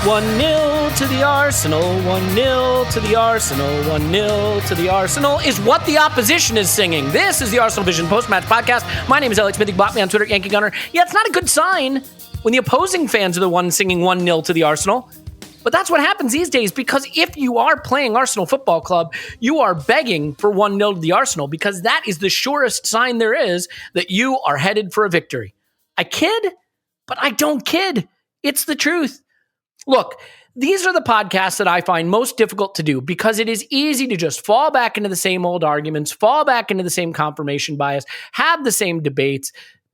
1-0 to the Arsenal, 1-0 to the Arsenal, 1-0 to the Arsenal is what the opposition is singing. This is the Arsenal Vision post-match podcast. My name is Elliot Smith. You can block me on Twitter, Yankee Gunner. Yeah, it's not a good sign when the opposing fans are the ones singing 1-0 to the Arsenal. But that's what happens these days, because if you are playing Arsenal Football Club, you are begging for 1-0 to the Arsenal, because that is the surest sign there is that you are headed for a victory. I kid, but I don't kid. It's the truth. Look, these are the podcasts that I find most difficult to do, because it is easy to just fall back into the same old arguments, fall back into the same confirmation bias, have the same debates,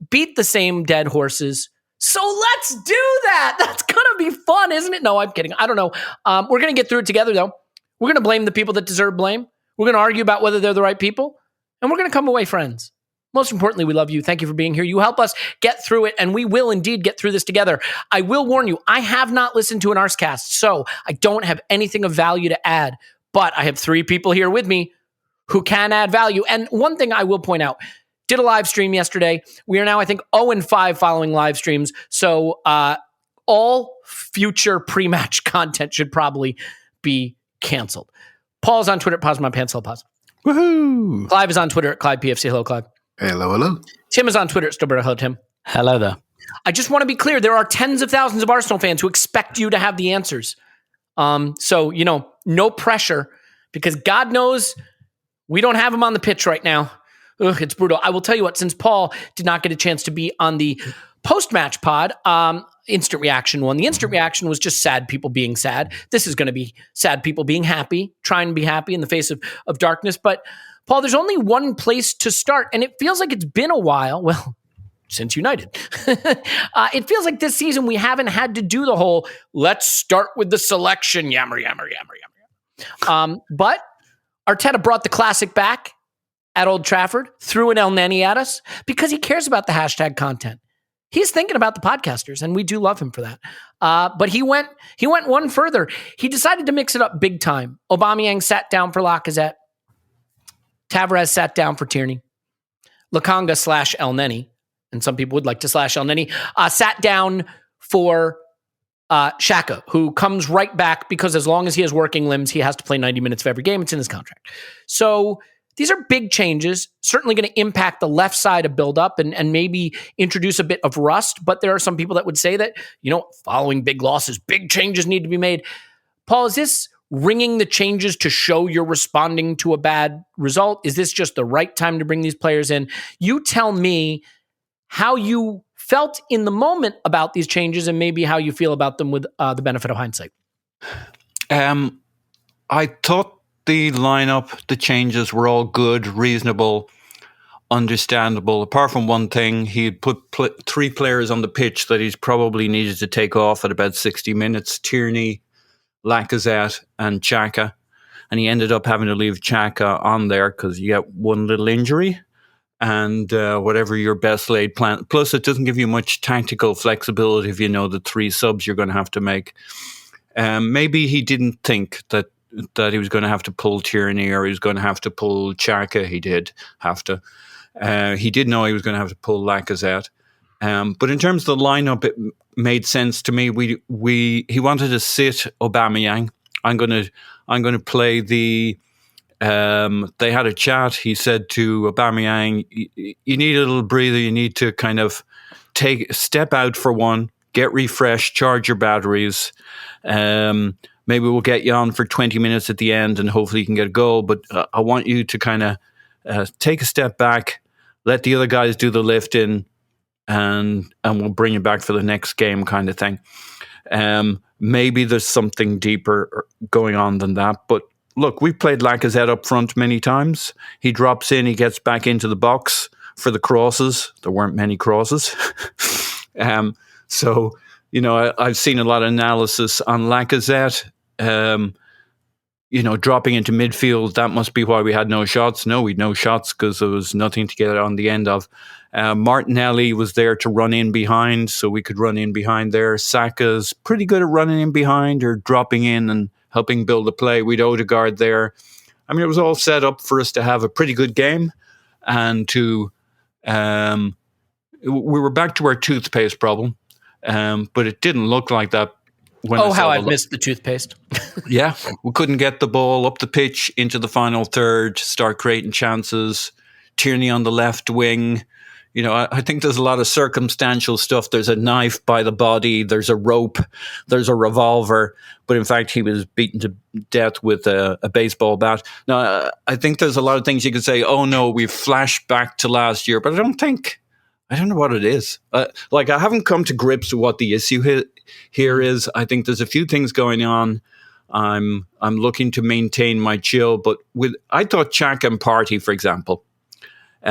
beat the same dead horses. So let's do that. That's going to be fun, isn't it? No, I'm kidding. I don't know. We're going to get through it together, though. We're going to blame the people that deserve blame. We're going to argue about whether they're the right people, and we're going to come away friends. Most importantly, we love you. Thank you for being here. You help us get through it, and we will indeed get through this together. I will warn you, I have not listened to an Arscast, so I don't have anything of value to add, but I have 3 people here with me who can add value. And one thing I will point out, did a live stream yesterday. We are now, I think, 0-5 following live streams, so all future pre-match content should probably be canceled. Paul's on Twitter at Pause My Pants, Pause. Woohoo! Clive is on Twitter at Clive PFC. Hello, Clive. Hello, hello. Tim is on Twitter at Stillberto. Hello, Tim. Hello there. I just want to be clear. There are tens of thousands of Arsenal fans who expect you to have the answers. So, no pressure, because God knows we don't have them on the pitch right now. Ugh, it's brutal. I will tell you what, since Paul did not get a chance to be on the post-match pod, instant reaction one. The instant reaction was just sad people being sad. This is going to be sad people being happy, trying to be happy in the face of darkness. But Paul, there's only one place to start, and it feels like it's been a while. Well, since United. It feels like this season we haven't had to do the whole, let's start with the selection, yammer. But Arteta brought the classic back at Old Trafford, threw an El Neni at us, because he cares about the hashtag content. He's thinking about the podcasters, and we do love him for that. But he went one further. He decided to mix it up big time. Aubameyang sat down for Lacazette. Tavares sat down for Tierney. Lokanga / El Neni, and some people would like to / El Neni, sat down for Xhaka, who comes right back, because as long as he has working limbs, he has to play 90 minutes of every game. It's in his contract. So these are big changes, certainly going to impact the left side of build-up and maybe introduce a bit of rust. But there are some people that would say that, following big losses, big changes need to be made. Paul, is this ringing the changes to show you're responding to a bad result? Is this just the right time to bring these players in? You tell me how you felt in the moment about these changes, and maybe how you feel about them with the benefit of hindsight. I thought the lineup, the changes were all good, reasonable, understandable. Apart from one thing, he had put 3 players on the pitch that he's probably needed to take off at about 60 minutes. Tierney, Lacazette and Xhaka. And he ended up having to leave Xhaka on there because you get one little injury and whatever your best laid plan. Plus, it doesn't give you much tactical flexibility if you know the 3 subs you're going to have to make. Maybe he didn't think that he was going to have to pull Tierney or he was going to have to pull Xhaka. He did have to. He did know he was going to have to pull Lacazette. But in terms of the lineup, it made sense to me. He wanted to sit Aubameyang. I'm going to play the. They had a chat. He said to Aubameyang, "You need a little breather. You need to kind of step out for one, get refreshed, charge your batteries. Maybe we'll get you on for 20 minutes at the end, and hopefully you can get a goal. But I want you to kind of take a step back, let the other guys do the lifting." And we'll bring you back for the next game, kind of thing. Maybe there's something deeper going on than that. But look, we've played Lacazette up front many times. He drops in, he gets back into the box for the crosses. There weren't many crosses. So, I've seen a lot of analysis on Lacazette. Dropping into midfield, that must be why we had no shots. No, we had no shots because there was nothing to get on the end of. Martinelli was there to run in behind, so we could run in behind there. Saka's pretty good at running in behind or dropping in and helping build the play. We'd Odegaard there. I mean, it was all set up for us to have a pretty good game and to... we were back to our toothpaste problem, but it didn't look like that when I Oh, how saw I've missed the toothpaste. Yeah, we couldn't get the ball up the pitch into the final third, start creating chances. Tierney on the left wing. You know, I think there's a lot of circumstantial stuff. There's a knife by the body. There's a rope. There's a revolver. But in fact, he was beaten to death with a baseball bat. Now, I think there's a lot of things you could say, oh no, we've flashed back to last year. But I don't know what it is. Like, I haven't come to grips with what the issue here is. I think there's a few things going on. I'm looking to maintain my chill. But I thought Xhaka and Partey, for example,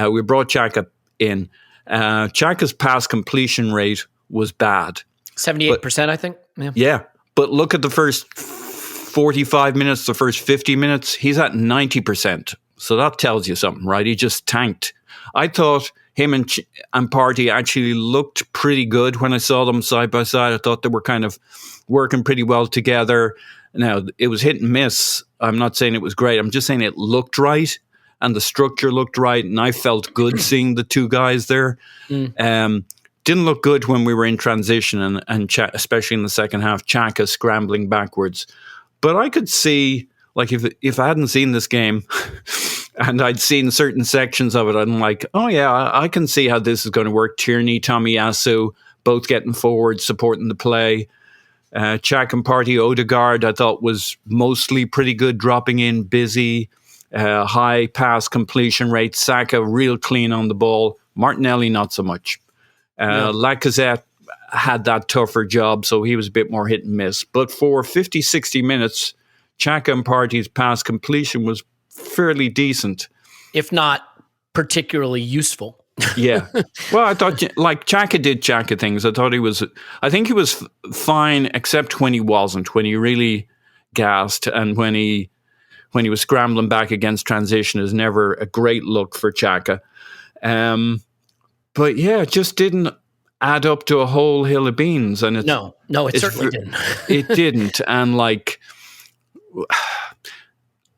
we brought Xhaka in. Xhaka's pass completion rate was bad. 78%, I think. Yeah. But look at the first 45 minutes, the first 50 minutes, he's at 90%. So that tells you something, right? He just tanked. I thought him and Partey actually looked pretty good when I saw them side by side. I thought they were kind of working pretty well together. Now, it was hit and miss. I'm not saying it was great. I'm just saying it looked right. And the structure looked right, and I felt good seeing the two guys there. Didn't look good when we were in transition, and especially in the second half, Xhaka scrambling backwards. But I could see, like, if I hadn't seen this game and I'd seen certain sections of it, I'm like, oh yeah, I can see how this is going to work. Tierney, Tomiyasu, both getting forward, supporting the play. Xhaka and Partey, Odegaard, I thought was mostly pretty good, dropping in, busy. High pass completion rate. Saka real clean on the ball. Martinelli not so much. Lacazette had that tougher job, so he was a bit more hit and miss. But for 50, 60 minutes, Xhaka and Partey's pass completion was fairly decent. If not particularly useful. Yeah. Well, I thought, like, Xhaka did Xhaka things. I think he was fine, except when he wasn't, when he really gassed, and when he was scrambling back against transition is never a great look for Xhaka. But yeah, it just didn't add up to a whole hill of beans. And No, it certainly didn't. It didn't. And like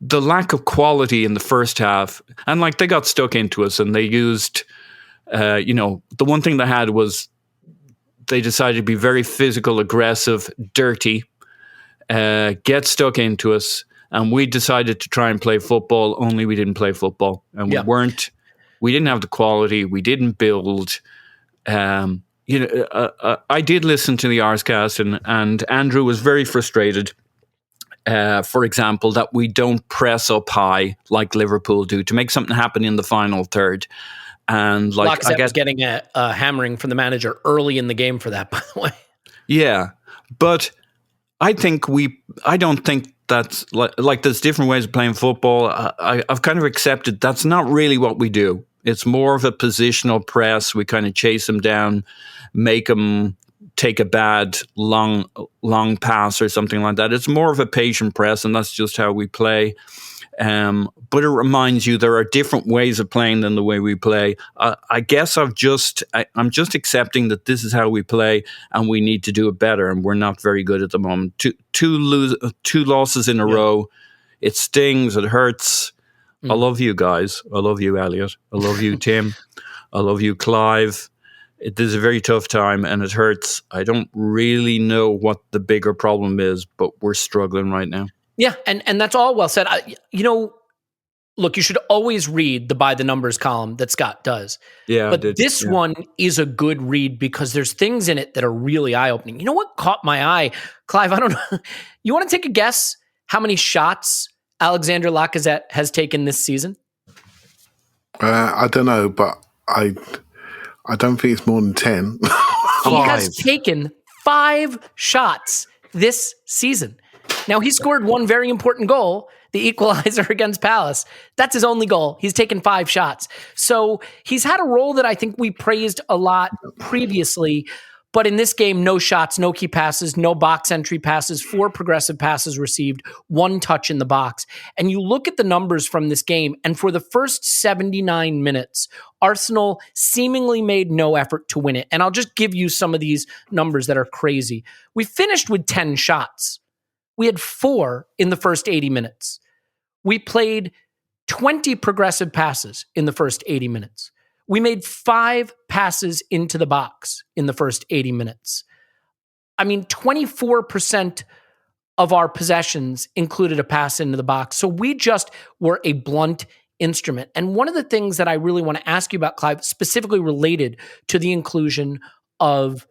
the lack of quality in the first half, and like they got stuck into us, and they used, the one thing they had was they decided to be very physical, aggressive, dirty, get stuck into us. And we decided to try and play football, only we didn't play football. And we didn't have the quality, we didn't build. I did listen to the Arscast, and Andrew was very frustrated, for example, that we don't press up high like Liverpool do to make something happen in the final third. And like Lacazette was getting a hammering from the manager early in the game for that, by the way. Yeah, but I don't think that's like there's different ways of playing football. I've kind of accepted that's not really what we do. It's more of a positional press. We kind of chase them down, make them take a bad long pass or something like that. It's more of a patient press, and that's just how we play. But it reminds you there are different ways of playing than the way we play. I guess I'm just accepting that this is how we play, and we need to do it better. And we're not very good at the moment. Two losses in a row. It stings. It hurts. I love you guys. I love you, Elliot. I love you, Tim. I love you, Clive. It is a very tough time, and it hurts. I don't really know what the bigger problem is, but we're struggling right now. Yeah, and that's all well said. Look, you should always read the By the Numbers column that Scott does. Yeah, but this one is a good read because there's things in it that are really eye-opening. You know what caught my eye? Clive, I don't know. You want to take a guess how many shots Alexander Lacazette has taken this season? I don't know, but I don't think it's more than 10. He has taken 5 shots this season. Now, he scored one very important goal, the equalizer against Palace. That's his only goal. He's taken 5 shots. So he's had a role that I think we praised a lot previously. But in this game, no shots, no key passes, no box entry passes, 4 progressive passes received, 1 touch in the box. And you look at the numbers from this game, and for the first 79 minutes, Arsenal seemingly made no effort to win it. And I'll just give you some of these numbers that are crazy. We finished with 10 shots. We had 4 in the first 80 minutes. We played 20 progressive passes in the first 80 minutes. We made 5 passes into the box in the first 80 minutes. 24% of our possessions included a pass into the box. So we just were a blunt instrument. And one of the things that I really want to ask you about, Clive, specifically related to the inclusion of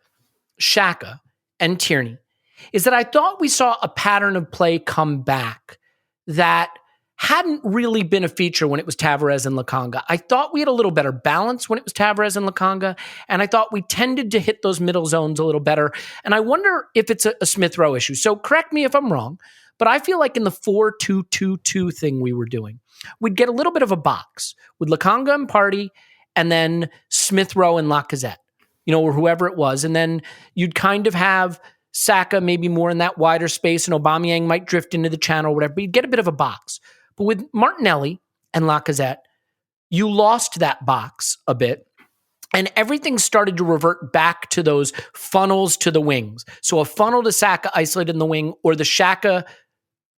Xhaka and Tierney, is that I thought we saw a pattern of play come back that hadn't really been a feature when it was Tavares and Lokonga. I thought we had a little better balance when it was Tavares and Lokonga, and I thought we tended to hit those middle zones a little better. And I wonder if it's a Smith Rowe issue. So correct me if I'm wrong, but I feel like in the 4-2-2-2 thing we were doing, we'd get a little bit of a box with Lokonga and Partey, and then Smith Rowe and Lacazette, or whoever it was. And then you'd kind of have Saka maybe more in that wider space, and Aubameyang might drift into the channel or whatever, but you'd get a bit of a box. But with Martinelli and Lacazette, you lost that box a bit, and everything started to revert back to those funnels to the wings. So a funnel to Saka isolated in the wing, or the Xhaka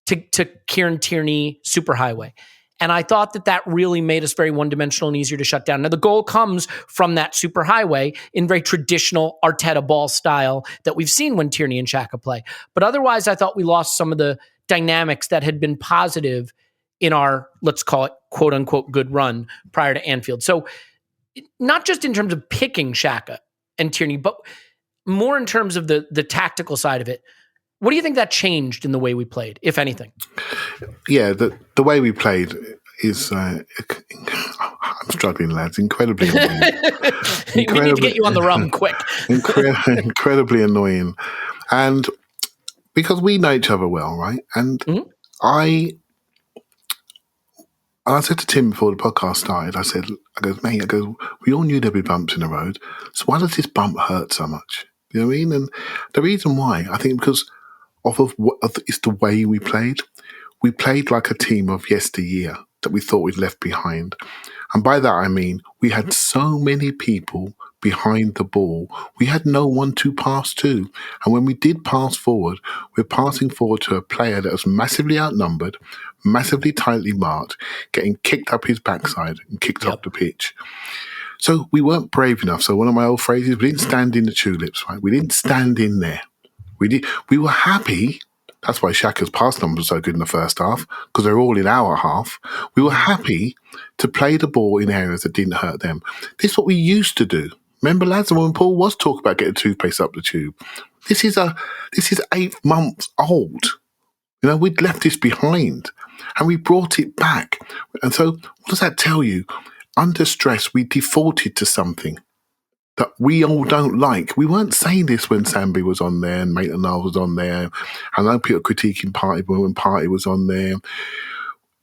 to Kieran Tierney superhighway. And I thought that really made us very one-dimensional and easier to shut down. Now, the goal comes from that superhighway in very traditional Arteta ball style that we've seen when Tierney and Xhaka play. But otherwise, I thought we lost some of the dynamics that had been positive in our, let's call it, quote-unquote, good run prior to Anfield. So not just in terms of picking Xhaka and Tierney, but more in terms of the tactical side of it. What do you think that changed in the way we played, if anything? Yeah, the way we played is, I'm struggling, lads, incredibly annoying. We need to get you on the rum quick. Incredibly annoying. And because we know each other well, right? And I said to Tim before the podcast started, I go, we all knew there'd be bumps in the road. So why does this bump hurt so much? You know what I mean? And the reason why, I think because it's the way we played. We played like a team of yesteryear that we thought we'd left behind. And by that, I mean, we had so many people behind the ball. We had no one to pass to. And when we did pass forward, we're passing forward to a player that was massively outnumbered, massively tightly marked, getting kicked up his backside and kicked off the pitch. So we weren't brave enough. So one of my old phrases, we didn't stand in the tulips, right? We didn't stand in there. We were happy. That's why Xhaka's pass numbers were so good in the first half, because they're all in our half. We were happy to play the ball in areas that didn't hurt them. This is what we used to do. Remember, lads, when Paul was talking about getting toothpaste up the tube? This is 8 months old. We'd left this behind, and we brought it back. And so, what does that tell you? Under stress, we defaulted to something that we all don't like. We weren't saying this when Sambi was on there and Maitland-Niles was on there. I know people critiquing Partey, but when Partey was on there,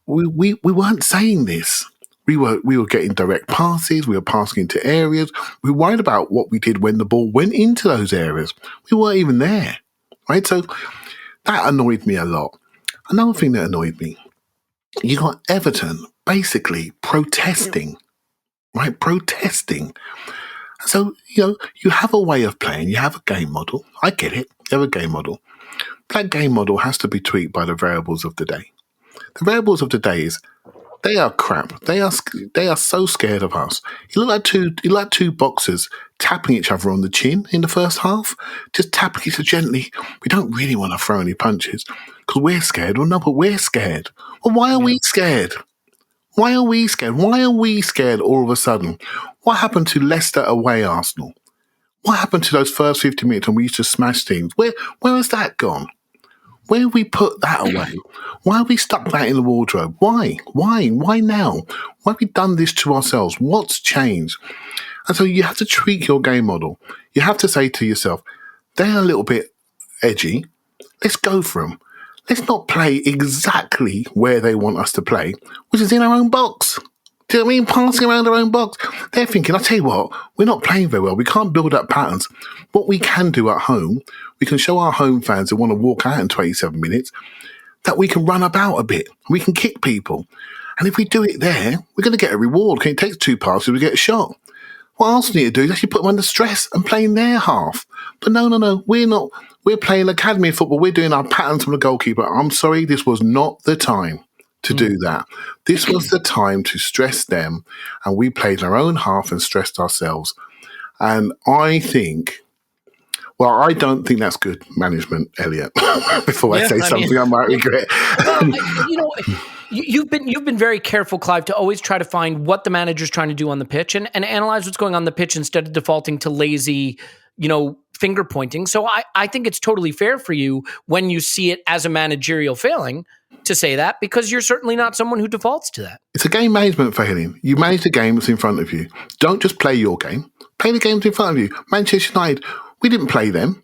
we weren't saying this. We were getting direct passes. We were passing into areas. We were worried about what we did when the ball went into those areas. We weren't even there, right? So that annoyed me a lot. Another thing that annoyed me, you got Everton basically protesting, right? Protesting. So, you have a way of playing. You have a game model. I get it. You have a game model. That game model has to be tweaked by the variables of the day. The variables of the day is they are crap. They are so scared of us. You look like two boxers tapping each other on the chin in the first half, just tapping each other gently. We don't really want to throw any punches because we're scared. Well, no, but we're scared. Well, why are we scared? Why are we scared? Why are we scared all of a sudden? What happened to Leicester away Arsenal? What happened to those first 50 minutes when we used to smash teams? Where has that gone? Where have we put that away? Why have we stuck that in the wardrobe? Why? Why now? Why have we done this to ourselves? What's changed? And so you have to tweak your game model. You have to say to yourself, they're a little bit edgy. Let's go for them. Let's not play exactly where they want us to play, which is in our own box. Do you know what I mean? Passing around our own box. They're thinking, I'll tell you what, we're not playing very well. We can't build up patterns. What we can do at home, we can show our home fans who want to walk out in 27 minutes that we can run about a bit. We can kick people. And if we do it there, we're going to get a reward. It takes 2 passes, we get a shot. What else we need to do is actually put them under stress and play in their half. But no, we're not. We're playing academy football. We're doing our patterns from the goalkeeper. I'm sorry, this was not the time to do that. This was the time to stress them, and we played our own half and stressed ourselves. And I think Well, I don't think that's good management, Elliot. Before I say something I might regret. You've been very careful, Clive, to always try to find what the manager's trying to do on the pitch and analyze what's going on the pitch instead of defaulting to lazy, finger pointing. So I think it's totally fair for you when you see it as a managerial failing to say that, because you're certainly not someone who defaults to that. It's a game management failing. You manage the game that's in front of you. Don't just play your game. Play the game that's in front of you. Manchester United, we didn't play them.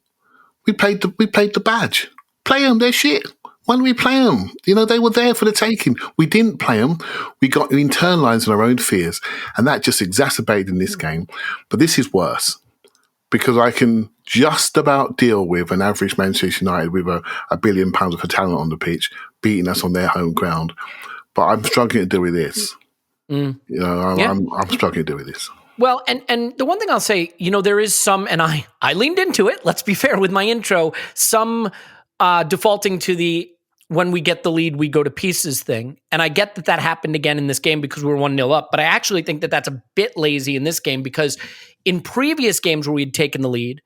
We played the badge. Play them. They're shit. Why don't we play them? They were there for the taking. We didn't play them. We internalized our own fears, and that just exacerbated in this game. But this is worse, because I can just about deal with an average Manchester United with a £1 billion of talent on the pitch beating us on their home ground. But I'm struggling to deal with this. I'm struggling to deal with this. Well, and the one thing I'll say, there is some, and I leaned into it, let's be fair with my intro, some defaulting to the when we get the lead, we go to pieces thing. And I get that happened again in this game because we were 1-0 up. But I actually think that that's a bit lazy in this game, because in previous games where we had taken the lead,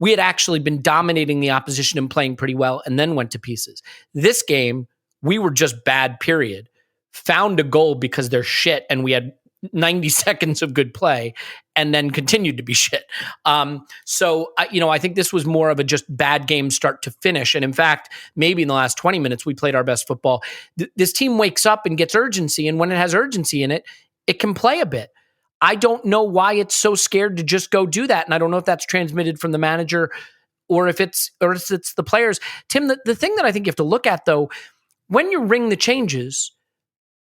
we had actually been dominating the opposition and playing pretty well and then went to pieces. This game, we were just bad, period. Found a goal because they're shit and we had 90 seconds of good play and then continued to be shit. So I think this was more of a just bad game start to finish. And in fact, maybe in the last 20 minutes, we played our best football. This team wakes up and gets urgency. And when it has urgency in it, it can play a bit. I don't know why it's so scared to just go do that. And I don't know if that's transmitted from the manager or if it's the players. Tim, the thing that I think you have to look at, though, when you ring the changes,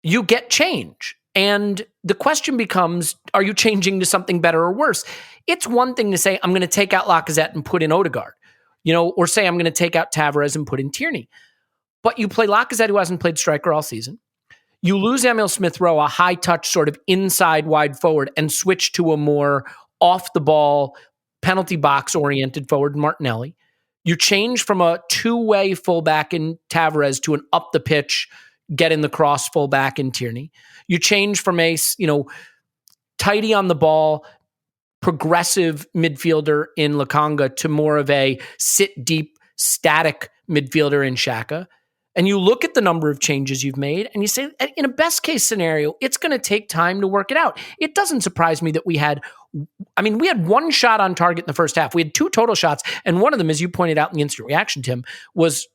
you get change. And the question becomes, are you changing to something better or worse? It's one thing to say, I'm going to take out Lacazette and put in Odegaard, or say I'm going to take out Tavares and put in Tierney. But you play Lacazette, who hasn't played striker all season. You lose Emil Smith-Rowe, a high-touch sort of inside wide forward, and switch to a more off-the-ball, penalty box-oriented forward, Martinelli. You change from a two-way fullback in Tavares to an up-the-pitch, get in the cross fullback in Tierney. You change from a, tidy on the ball, progressive midfielder in Lokonga to more of a sit deep, static midfielder in Xhaka. And you look at the number of changes you've made and you say, in a best case scenario, it's going to take time to work it out. It doesn't surprise me that we had one shot on target in the first half. We had 2 total shots. And one of them, as you pointed out in the instant reaction, Tim, was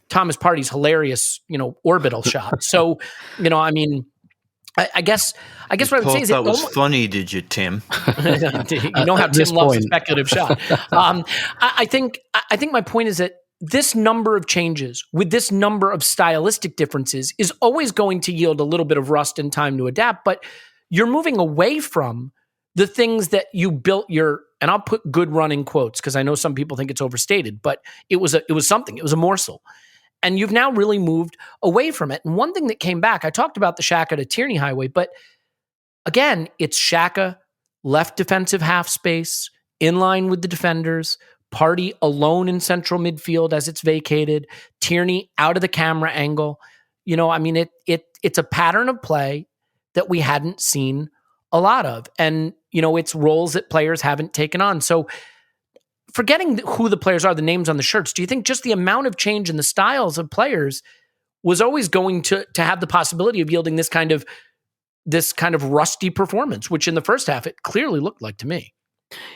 Thomas Partey's hilarious, orbital shot. So, I guess what I would say is that was funny, did you, Tim? You know how Tim loves a speculative shot. I think my point is that this number of changes with this number of stylistic differences is always going to yield a little bit of rust and time to adapt, but you're moving away from the things that you built and I'll put good run in quotes because I know some people think it's overstated, but it was something. It was a morsel. And you've now really moved away from it. And one thing that came back, I talked about the Xhaka to Tierney highway, but again, it's Xhaka, left defensive half space, in line with the defenders, Partey alone in central midfield as it's vacated, Tierney out of the camera angle. It's a pattern of play that we hadn't seen a lot of. And, it's roles that players haven't taken on. So forgetting who the players are, the names on the shirts, do you think just the amount of change in the styles of players was always going to have the possibility of yielding this kind of rusty performance, which in the first half, it clearly looked like to me?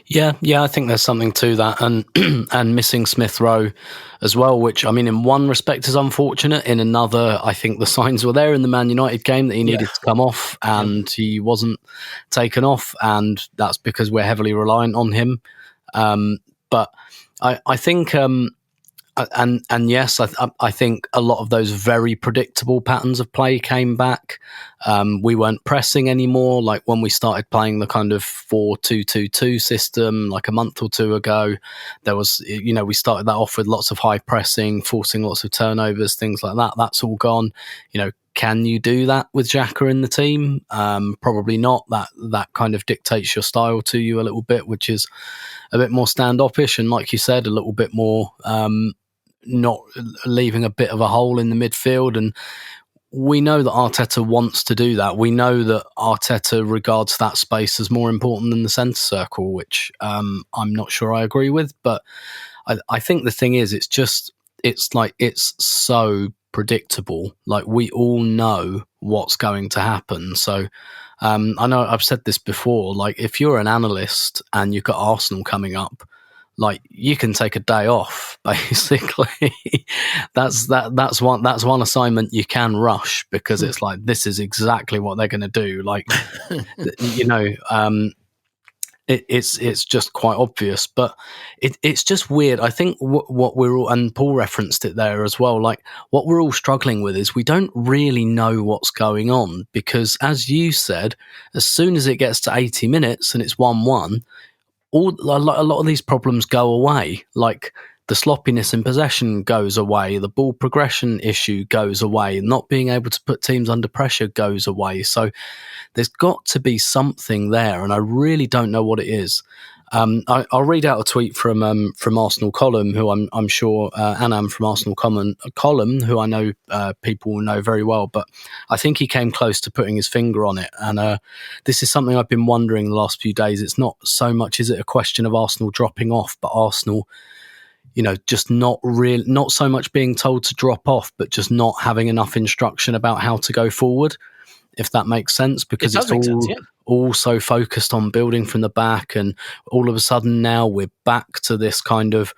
Yeah, I think there's something to that, and missing Smith-Rowe as well, which in one respect is unfortunate. In another, I think the signs were there in the Man United game that he needed to come off, and he wasn't taken off, and that's because we're heavily reliant on him. But I think, and yes, I think a lot of those very predictable patterns of play came back. We weren't pressing anymore. Like when we started playing the kind of 4-2-2-2 system, like a month or two ago, there was, we started that off with lots of high pressing, forcing lots of turnovers, things like that. That's all gone. Can you do that with Xhaka in the team? Probably not. That kind of dictates your style to you a little bit, which is a bit more standoffish and, like you said, a little bit more not leaving a bit of a hole in the midfield. And we know that Arteta wants to do that. We know that Arteta regards that space as more important than the centre circle, which I'm not sure I agree with, but I think the thing is, it's so predictable. Like, we all know what's going to happen. So I know I've said this before, like, if you're an analyst and you've got Arsenal coming up, like, you can take a day off, basically. that's one assignment you can rush, because it's like, this is exactly what they're going to do. Like, it's just quite obvious, but it's just weird. I think what we're all, and Paul referenced it there as well, like, what we're all struggling with is we don't really know what's going on, because, as you said, as soon as it gets to 80 minutes and it's 1-1, a lot of these problems go away. Like, the sloppiness in possession goes away, the ball progression issue goes away, not being able to put teams under pressure goes away. So there's got to be something there, and I really don't know what it is. I'll read out a tweet from Arsenal Column, who I'm sure Anam from Arsenal Column, who I know people will know very well, but I think he came close to putting his finger on it. And this is something I've been wondering the last few days. It's not so much, is it a question of Arsenal dropping off, but Arsenal, just not so much being told to drop off, but just not having enough instruction about how to go forward, if that makes sense, because all so focused on building from the back, and all of a sudden now we're back to this kind of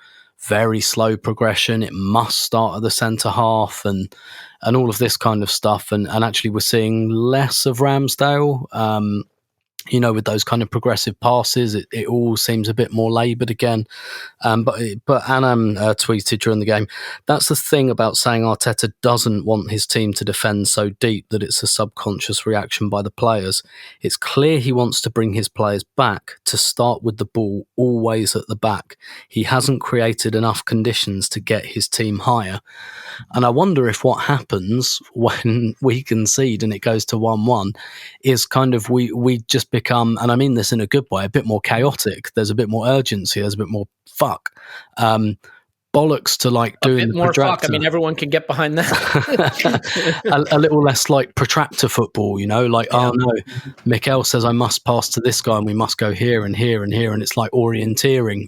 very slow progression. It must start at the centre half, and all of this kind of stuff, and actually we're seeing less of Ramsdale. With those kind of progressive passes, it all seems a bit more laboured again. But Anam tweeted during the game, that's the thing about saying Arteta doesn't want his team to defend so deep that it's a subconscious reaction by the players. It's clear he wants to bring his players back to start with the ball always at the back. He hasn't created enough conditions to get his team higher. And I wonder if what happens when we concede and it goes to 1-1 is kind of we just become, and I mean this in a good way, a bit more chaotic. There's a bit more urgency. There's a bit more bollocks to like doing a bit more fuck. I mean, everyone can get behind that. a little less like protractor football, like, oh no, Mikel says I must pass to this guy and we must go here and here and here, and it's like orienteering.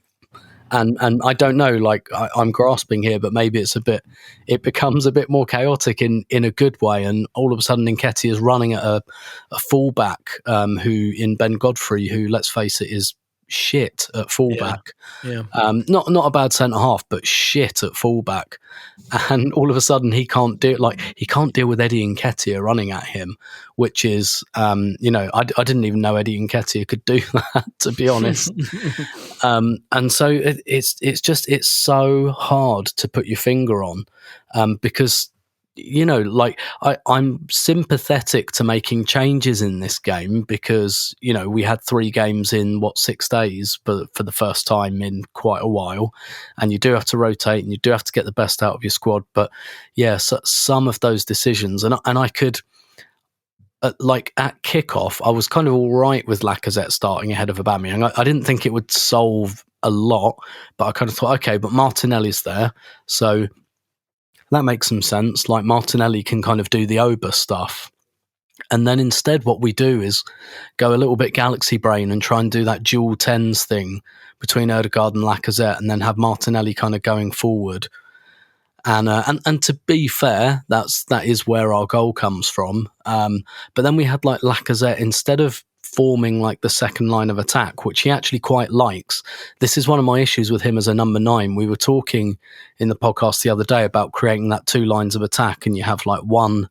And I don't know, like, I'm grasping here, but maybe it becomes a bit more chaotic in a good way. And all of a sudden, Nketiah is running at a fullback who in Ben Godfrey, who, let's face it, is shit at fullback. Yeah. Not a bad centre half, but shit at fullback. And all of a sudden he can't deal with Eddie Nketiah running at him, which is I didn't even know Eddie Nketiah could do that, to be honest. And so it's so hard to put your finger on, because I'm sympathetic to making changes in this game, because we had 3 games in 6 days for the first time in quite a while, and you do have to rotate and you do have to get the best out of your squad. But so some of those decisions, and I could at kickoff, I was kind of all right with Lacazette starting ahead of Aubameyang. I didn't think it would solve a lot, but I kind of thought, okay, but Martinelli's there, so that makes some sense. Like, Martinelli can kind of do the Oba stuff. And then instead what we do is go a little bit galaxy brain and try and do that dual 10s thing between Ødegaard and Lacazette, and then have Martinelli kind of going forward. And to be fair, that is where our goal comes from. But then we had like Lacazette, instead of forming like the second line of attack, which he actually quite likes. This is one of my issues with him as a number 9. We were talking in the podcast the other day about creating that 2 lines of attack, and you have like one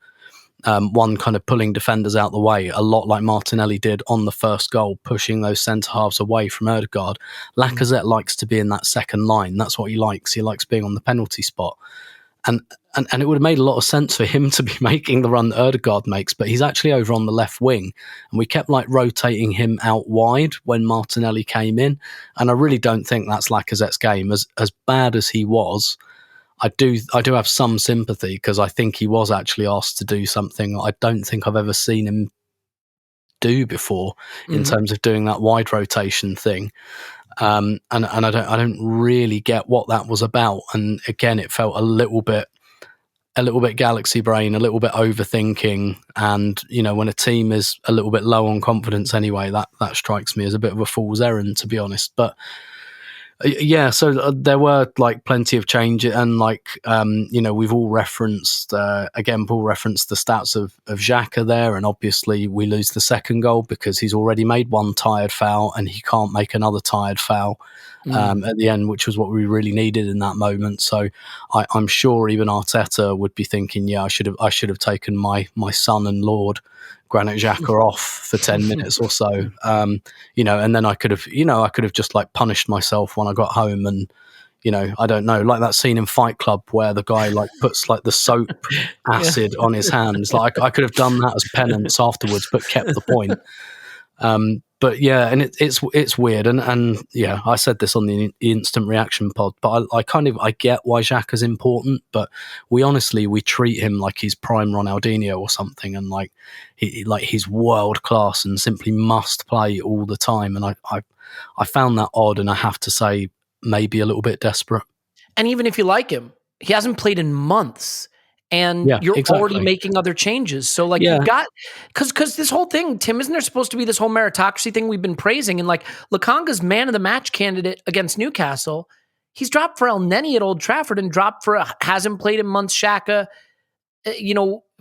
kind of pulling defenders out the way, a lot like Martinelli did on the first goal, pushing those centre halves away from Ødegaard. Lacazette likes to be in that second line. That's what he likes. He likes being on the penalty spot. And it would have made a lot of sense for him to be making the run that Ødegaard makes, but he's actually over on the left wing, and we kept like rotating him out wide when Martinelli came in, and I really don't think that's Lacazette's game. As bad as he was, I do have some sympathy, because I think he was actually asked to do something I don't think I've ever seen him do before in terms of doing that wide rotation thing. And I don't really get what that was about. And again, it felt a little bit galaxy brain, a little bit overthinking. And, when a team is a little bit low on confidence anyway, that strikes me as a bit of a fool's errand, to be honest. But Yeah, so there were like plenty of change, and like we've all referenced again. Paul referenced the stats of Xhaka there, and obviously we lose the second goal because he's already made one tired foul, and he can't make another tired foul at the end, which was what we really needed in that moment. So I'm sure even Arteta would be thinking, yeah, I should have taken my son and Lord Granit Xhaka off for 10 minutes or so, and then I could have just like punished myself when I got home, and I don't know, like that scene in Fight Club where the guy like puts like the soap acid on his hands. Like I could have done that as penance afterwards, but kept the point. But yeah, and it's weird, and yeah, I said this on the instant reaction pod, but I get why Xhaka's important, but we treat him like he's prime Ronaldinho or something, and like he's world class and simply must play all the time, and I found that odd, and I have to say maybe a little bit desperate. And even if you like him, he hasn't played in months. And Yeah, you're exactly. already making other changes. So like you've got, because this whole thing, Tim, isn't there supposed to be this whole meritocracy thing we've been praising? And like Lukonga's man of the match candidate against Newcastle, he's dropped for El Neni at Old Trafford and dropped for hasn't played in months Xhaka,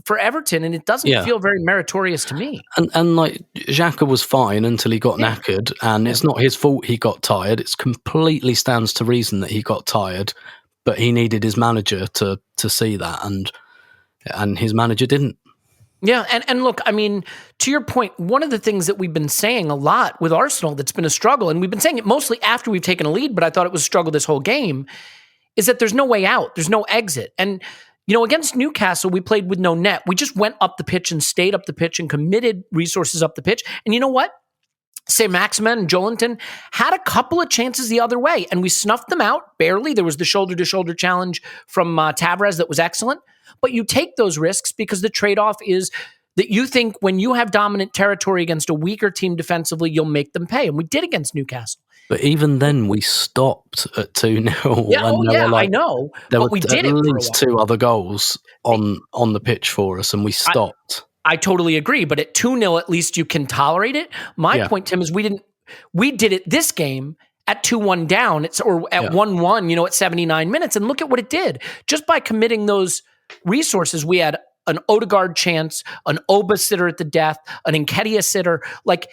for Everton. And it doesn't feel very meritorious to me. And like Xhaka was fine until he got knackered, and it's not his fault he got tired. It's completely stands to reason that he got tired, but he needed his manager to see that, and his manager didn't. Yeah, and look, I mean, to your point, one of the things that we've been saying a lot with Arsenal that's been a struggle, and we've been saying it mostly after we've taken a lead, but I thought it was a struggle this whole game, is that there's no way out. There's no exit. And, against Newcastle, we played with no net. We just went up the pitch and stayed up the pitch and committed resources up the pitch. And you know what? Say Maximin and Joelinton had a couple of chances the other way, and we snuffed them out barely. There was the shoulder-to-shoulder challenge from Tavares that was excellent. But you take those risks because the trade-off is that you think when you have dominant territory against a weaker team defensively, you'll make them pay. And we did against Newcastle. But even then, we stopped at 2-0. Yeah, I know. There but were we did at it least two other goals on the pitch for us, and we stopped. I totally agree, but at 2-0, at least you can tolerate it. My point, Tim, is we did it this game at 2-1 down, or at 1-1, at 79 minutes, and look at what it did. Just by committing those resources, we had an Odegaard chance, an Oba sitter at the death, an Nketiah sitter, like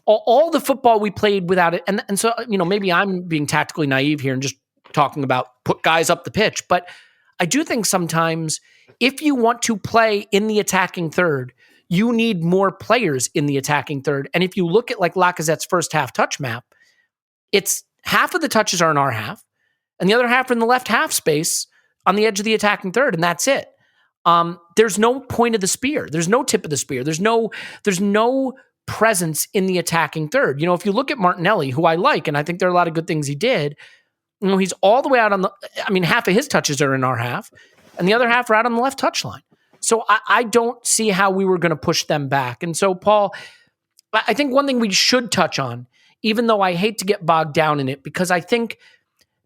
all the football we played without it. And so, maybe I'm being tactically naive here and just talking about put guys up the pitch, but I do think sometimes if you want to play in the attacking third, you need more players in the attacking third. And if you look at like Lacazette's first half touch map, it's half of the touches are in our half and the other half are in the left half space on the edge of the attacking third. And that's it. There's no point of the spear. There's no tip of the spear. There's no presence in the attacking third. If you look at Martinelli, who I like, and I think there are a lot of good things he did, he's all the way out half of his touches are in our half and the other half are out on the left touchline. So I don't see how we were going to push them back. And so, Paul, I think one thing we should touch on, even though I hate to get bogged down in it, because I think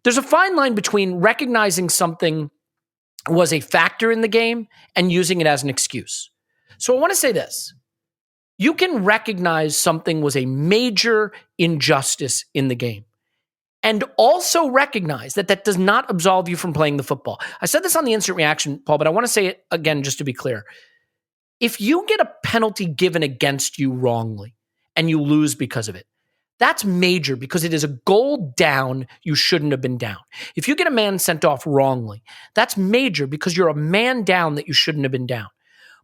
there's a fine line between recognizing something was a factor in the game and using it as an excuse. So I want to say this. You can recognize something was a major injustice in the game and also recognize that does not absolve you from playing the football. I said this on the instant reaction, Paul, but I want to say it again just to be clear. If you get a penalty given against you wrongly and you lose because of it, that's major because it is a goal down you shouldn't have been down. If you get a man sent off wrongly, that's major because you're a man down that you shouldn't have been down.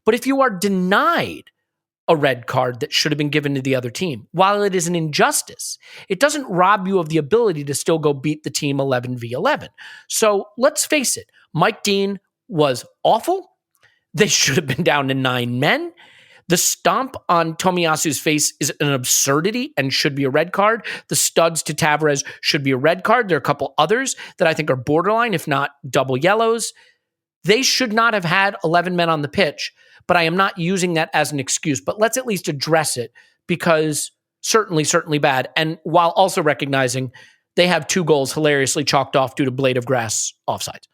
But if you are denied a red card that should have been given to the other team, while it is an injustice, it doesn't rob you of the ability to still go beat the team 11v11. So let's face it, Mike Dean was awful. They should have been down to 9 men. The stomp on Tomiyasu's face is an absurdity and should be a red card. The studs to Tavares should be a red card. There are a couple others that I think are borderline, if not double yellows. They should not have had 11 men on the pitch, but I am not using that as an excuse. But let's at least address it because certainly bad. And while also recognizing they have 2 goals hilariously chalked off due to blade of grass offsides.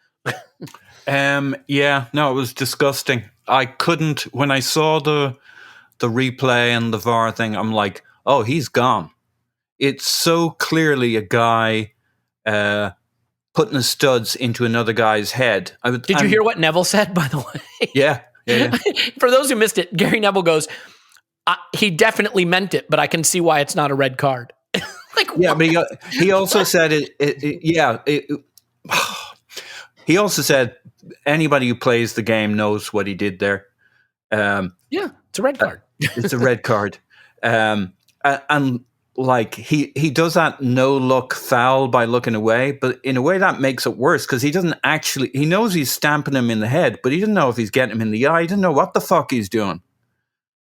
It was disgusting. I couldn't, when I saw the replay and the VAR thing, I'm like, oh, he's gone. It's so clearly a guy putting his studs into another guy's head. Did you hear what Neville said, by the way? Yeah. For those who missed it, Gary Neville goes, he definitely meant it, but I can see why it's not a red card. Yeah, but he also said he also said anybody who plays the game knows what he did there. Yeah, it's a red card. It's a red card. And like he does that no look foul by looking away, but in a way that makes it worse because he knows he's stamping him in the head, but he doesn't know if he's getting him in the eye. He doesn't know what the fuck he's doing.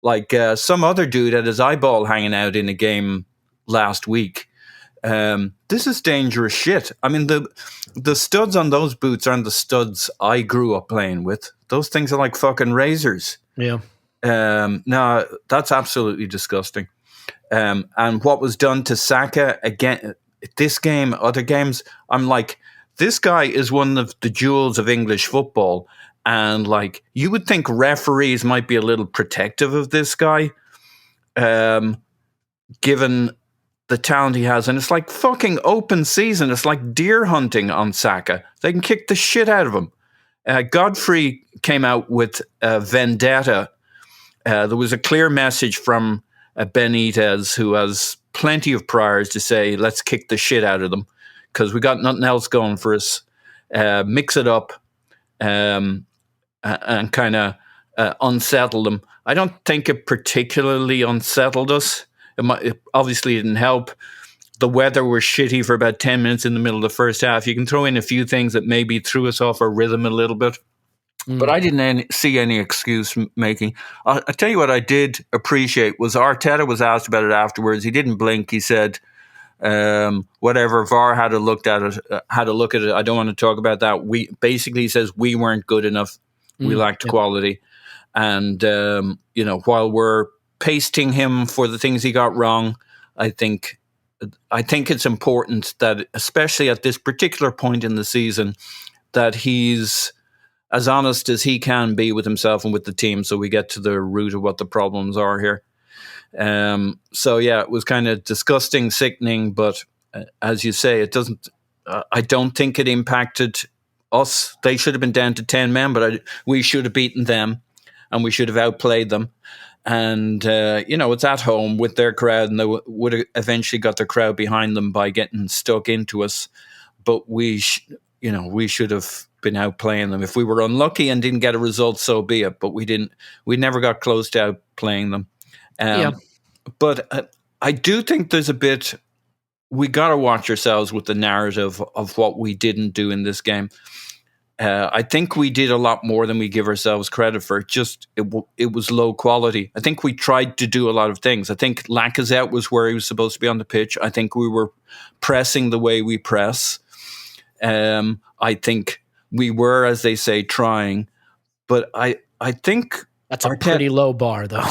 Like some other dude had his eyeball hanging out in a game last week. This is dangerous shit. I mean, the studs on those boots aren't the studs I grew up playing with. Those things are like fucking razors. Yeah. No, that's absolutely disgusting. And what was done to Saka again, this game, other games, I'm like, this guy is one of the jewels of English football. And like, you would think referees might be a little protective of this guy, given the talent he has. And it's like fucking open season. It's like deer hunting on Saka. They can kick the shit out of him. Godfrey came out with vendetta. There was a clear message from Benitez, who has plenty of priors, to say, let's kick the shit out of them because we got nothing else going for us. Mix it up and kind of unsettle them. I don't think it particularly unsettled us. It obviously didn't help. The weather was shitty for about 10 minutes in the middle of the first half. You can throw in a few things that maybe threw us off our rhythm a little bit. But I didn't see any excuse making. I'll tell you what I did appreciate was Arteta was asked about it afterwards. He didn't blink. He said, whatever, VAR had a look at it. I don't want to talk about that. He says we weren't good enough. We lacked quality. And, while we're pasting him for the things he got wrong, I think it's important that, especially at this particular point in the season, that he's as honest as he can be with himself and with the team, so we get to the root of what the problems are here. So yeah, it was kind of disgusting, sickening, but as you say, it doesn't. I don't think it impacted us. They should have been down to 10 men, but we should have beaten them, and we should have outplayed them. And it's at home with their crowd, and they would have eventually got their crowd behind them by getting stuck into us. But we should have been outplaying them. If we were unlucky and didn't get a result, so be it. But we didn't. We never got close to outplaying them. But I do think there's a bit. We got to watch ourselves with the narrative of what we didn't do in this game. I think we did a lot more than we give ourselves credit for. It was low quality. I think we tried to do a lot of things. I think Lacazette was where he was supposed to be on the pitch. I think we were pressing the way we press. I think we were, as they say, trying. But I think that's a pretty low bar, though.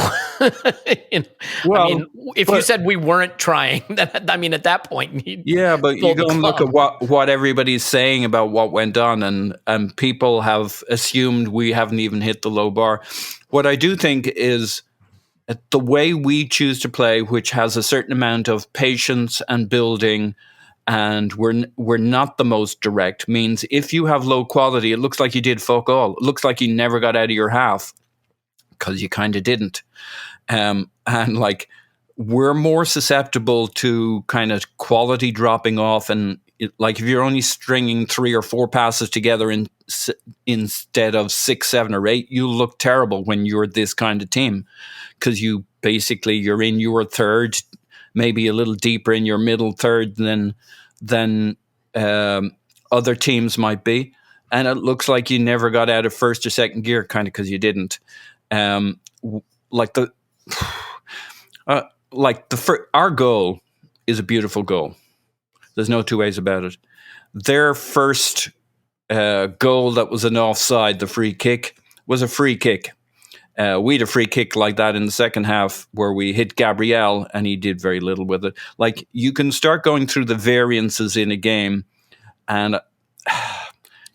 If you said we weren't trying, at that point, but you go and look at what everybody's saying about what went on, and people have assumed we haven't even hit the low bar. What I do think is the way we choose to play, which has a certain amount of patience and building, and we're not the most direct, means if you have low quality, it looks like you did fuck all. It looks like you never got out of your half, because you kind of didn't. And like, we're more susceptible to kind of quality dropping off. And like, if you're only stringing 3 or 4 passes together instead of 6, 7, or 8, you look terrible when you're this kind of team, because you're in your third, maybe a little deeper in your middle third than other teams might be. And it looks like you never got out of first or second gear, kind of, because you didn't. Our goal is a beautiful goal. There's no two ways about it. Their first goal that was an offside, the free kick, was a free kick. We had a free kick like that in the second half where we hit Gabriel and he did very little with it. Like, you can start going through the variances in a game, and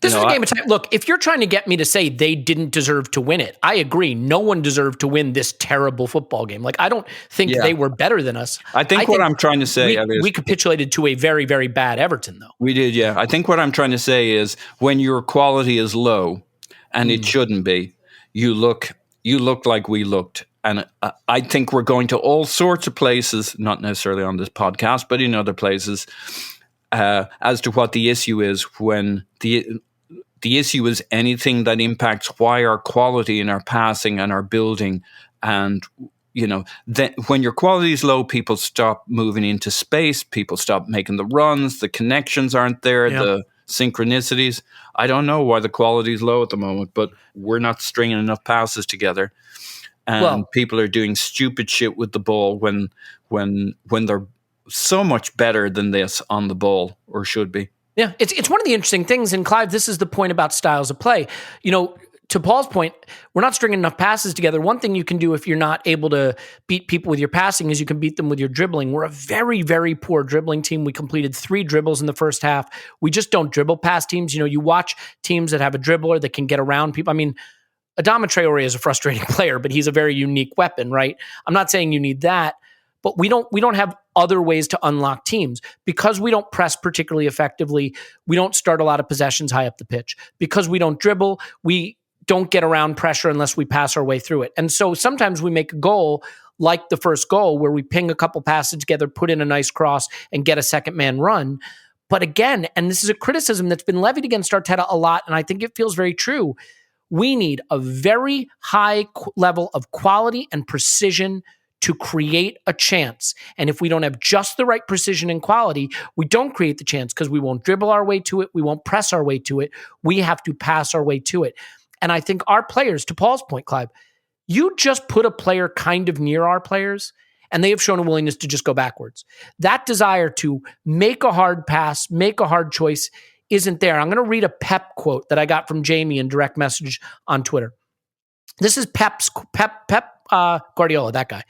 This is a game of time. Look, if you're trying to get me to say they didn't deserve to win it, I agree. No one deserved to win this terrible football game. Like, I don't think they were better than us. I think what I'm trying to say, we capitulated to a very, very bad Everton, though. We did, yeah. I think what I'm trying to say is when your quality is low, and it shouldn't be, you look like we looked. And I think we're going to all sorts of places, not necessarily on this podcast, but in other places, as to what the issue is when the issue is anything that impacts why our quality in our passing and our building. And, then when your quality is low, people stop moving into space. People stop making the runs. The connections aren't there. Yep. The synchronicities. I don't know why the quality is low at the moment, but we're not stringing enough passes together. And people are doing stupid shit with the ball when they're so much better than this on the ball, or should be. Yeah, it's one of the interesting things. And Clive, this is the point about styles of play. To Paul's point, we're not stringing enough passes together. One thing you can do if you're not able to beat people with your passing is you can beat them with your dribbling. We're a very, very poor dribbling team. We completed 3 dribbles in the first half. We just don't dribble past teams. You watch teams that have a dribbler that can get around people. I mean, Adama Traore is a frustrating player, but he's a very unique weapon, right? I'm not saying you need that, but we don't have other ways to unlock teams. Because we don't press particularly effectively, we don't start a lot of possessions high up the pitch. Because we don't dribble, we don't get around pressure unless we pass our way through it. And so sometimes we make a goal like the first goal where we ping a couple passes together, put in a nice cross, and get a second man run. But again, and this is a criticism that's been levied against Arteta a lot, and I think it feels very true, we need a very high level of quality and precision to create a chance. And if we don't have just the right precision and quality, we don't create the chance because we won't dribble our way to it. We won't press our way to it. We have to pass our way to it. And I think our players, to Paul's point, Clive, you just put a player kind of near our players, and they have shown a willingness to just go backwards. That desire to make a hard pass, make a hard choice isn't there. I'm going to read a Pep quote that I got from Jamie in direct message on Twitter. This is Pep Guardiola, that guy.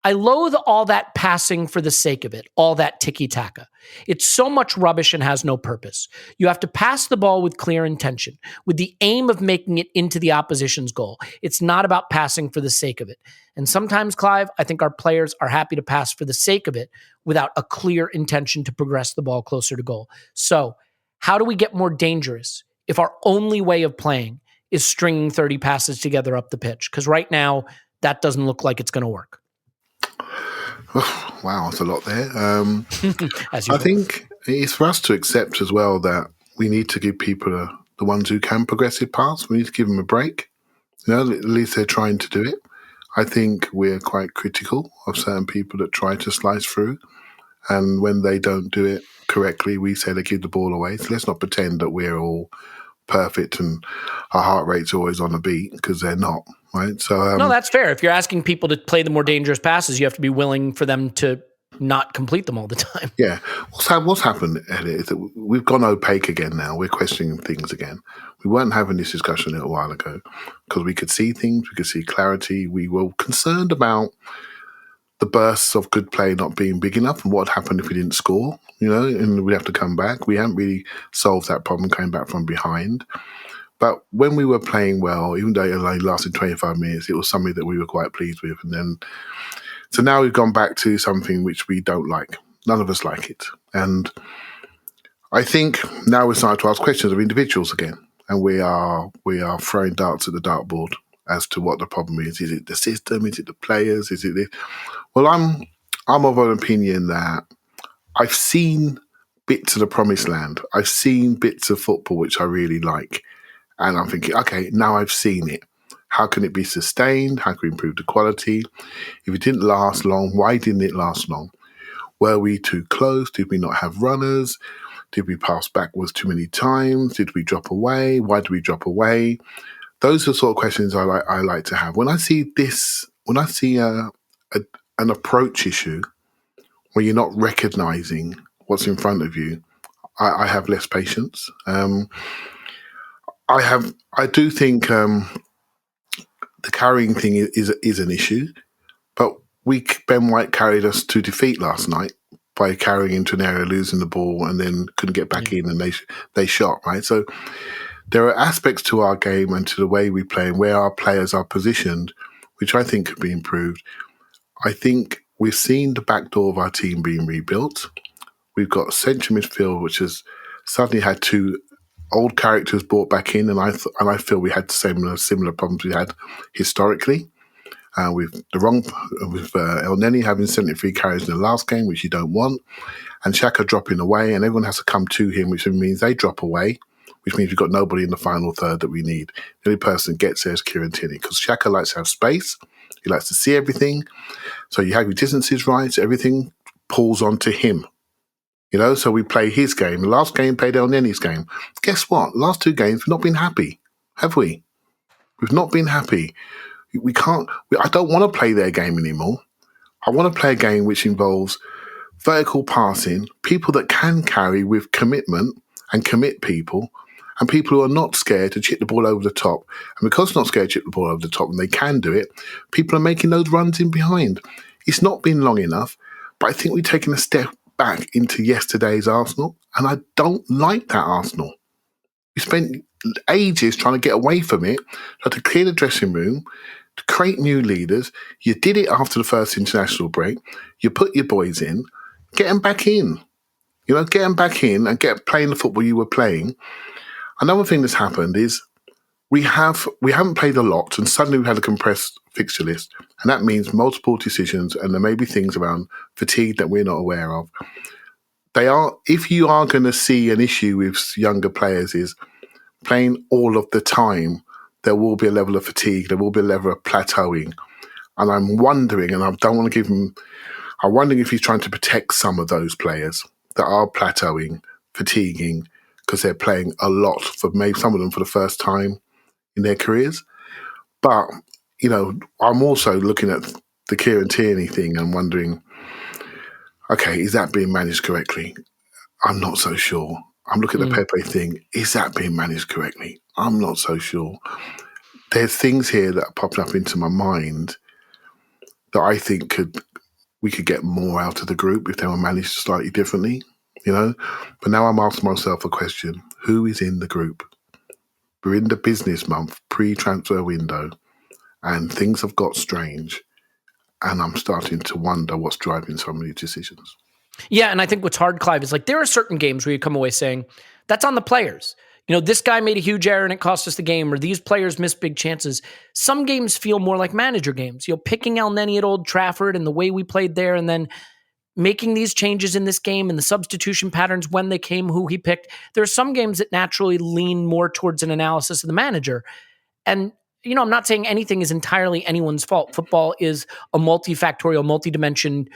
I loathe all that passing for the sake of it, all that tiki-taka. It's so much rubbish and has no purpose. You have to pass the ball with clear intention, with the aim of making it into the opposition's goal. It's not about passing for the sake of it. And sometimes, Clive, I think our players are happy to pass for the sake of it without a clear intention to progress the ball closer to goal. So, how do we get more dangerous if our only way of playing is stringing 30 passes together up the pitch? Because right now, that doesn't look like it's going to work. Wow, that's a lot there. I think it's for us to accept as well that we need to give people the ones who can progressive pass. We need to give them a break. At least they're trying to do it. I think we're quite critical of certain people that try to slice through. And when they don't do it correctly, we say they give the ball away. So let's not pretend that we're all perfect and our heart rate's always on a beat, because they're not, right? So no, that's fair. If you're asking people to play the more dangerous passes, you have to be willing for them to not complete them all the time. Yeah. What's happened, Elliot, is that we've gone opaque again now. We're questioning things again. We weren't having this discussion a little while ago because we could see things, we could see clarity. We were concerned about the bursts of good play not being big enough and what happened if we didn't score, and we'd have to come back. We haven't really solved that problem, came back from behind. But when we were playing well, even though it only lasted 25 minutes, it was something that we were quite pleased with. And then, so now we've gone back to something which we don't like. None of us like it. And I think now we're starting to ask questions of individuals again. And we are throwing darts at the dartboard as to what the problem is. Is it the system? Is it the players? Is it this? Well, I'm of an opinion that I've seen bits of the promised land. I've seen bits of football which I really like. And I'm thinking, okay, now I've seen it. How can it be sustained? How can we improve the quality? If it didn't last long, why didn't it last long? Were we too close? Did we not have runners? Did we pass backwards too many times? Did we drop away? Why did we drop away? Those are the sort of questions I like to have. When I see this, when I see an approach issue where you're not recognizing what's in front of you, I have less patience. I do think the carrying thing is an issue, but Ben White carried us to defeat last night. by carrying into an area, losing the ball, and then couldn't get back in, and they shot, right? So there are aspects to our game and to the way we play and where our players are positioned, which I think could be improved. I think we've seen the back door of our team being rebuilt. We've got central midfield, which has suddenly had two old characters brought back in, and I feel we had the similar problems we had historically. With El Neni having 73 carries in the last game, which you don't want, and Xhaka dropping away, and everyone has to come to him, which means they drop away, which means we've got nobody in the final third that we need. The only person that gets there is Kieran Tierney, because Xhaka likes to have space. He likes to see everything. So you have your distances right, so everything pulls onto him. So we play his game. The last game played El Neni's game. Guess what? The last two games, we've not been happy, have we? We've not been happy. We can't. I don't want to play their game anymore. I want to play a game which involves vertical passing, people that can carry with commitment and commit people, and people who are not scared to chip the ball over the top. And because they're not scared to chip the ball over the top and they can do it, people are making those runs in behind. It's not been long enough, but I think we've taken a step back into yesterday's Arsenal, and I don't like that Arsenal. We spent ages trying to get away from it, trying to clear the dressing room, to create new leaders. You did it after the first international break. You put your boys in, get them back in. Get them back in and get playing the football you were playing. Another thing that's happened is we haven't played a lot, and suddenly we've had a compressed fixture list, and that means multiple decisions, and there may be things around fatigue that we're not aware of. If you are going to see an issue with younger players, is playing all of the time, there will be a level of fatigue, there will be a level of plateauing. And I'm wondering, and I don't want to give him, I'm wondering if he's trying to protect some of those players that are plateauing, fatiguing, because they're playing a lot, for maybe some of them for the first time in their careers. But, I'm also looking at the Kieran Tierney thing and wondering, okay, is that being managed correctly? I'm not so sure. I'm looking at the Pepe thing. Is that being managed correctly? I'm not so sure. There's things here that are popping up into my mind that I think we could get more out of the group if they were managed slightly differently, But now I'm asking myself a question. Who is in the group? We're in the business month, pre-transfer window, and things have got strange. And I'm starting to wonder what's driving some of these decisions. Yeah, and I think what's hard, Clive, is there are certain games where you come away saying, that's on the players. This guy made a huge error and it cost us the game, or these players missed big chances. Some games feel more like manager games. Picking El Neni at Old Trafford and the way we played there, and then making these changes in this game and the substitution patterns when they came, who he picked. There are some games that naturally lean more towards an analysis of the manager. And, I'm not saying anything is entirely anyone's fault. Football is a multifactorial, multi-dimension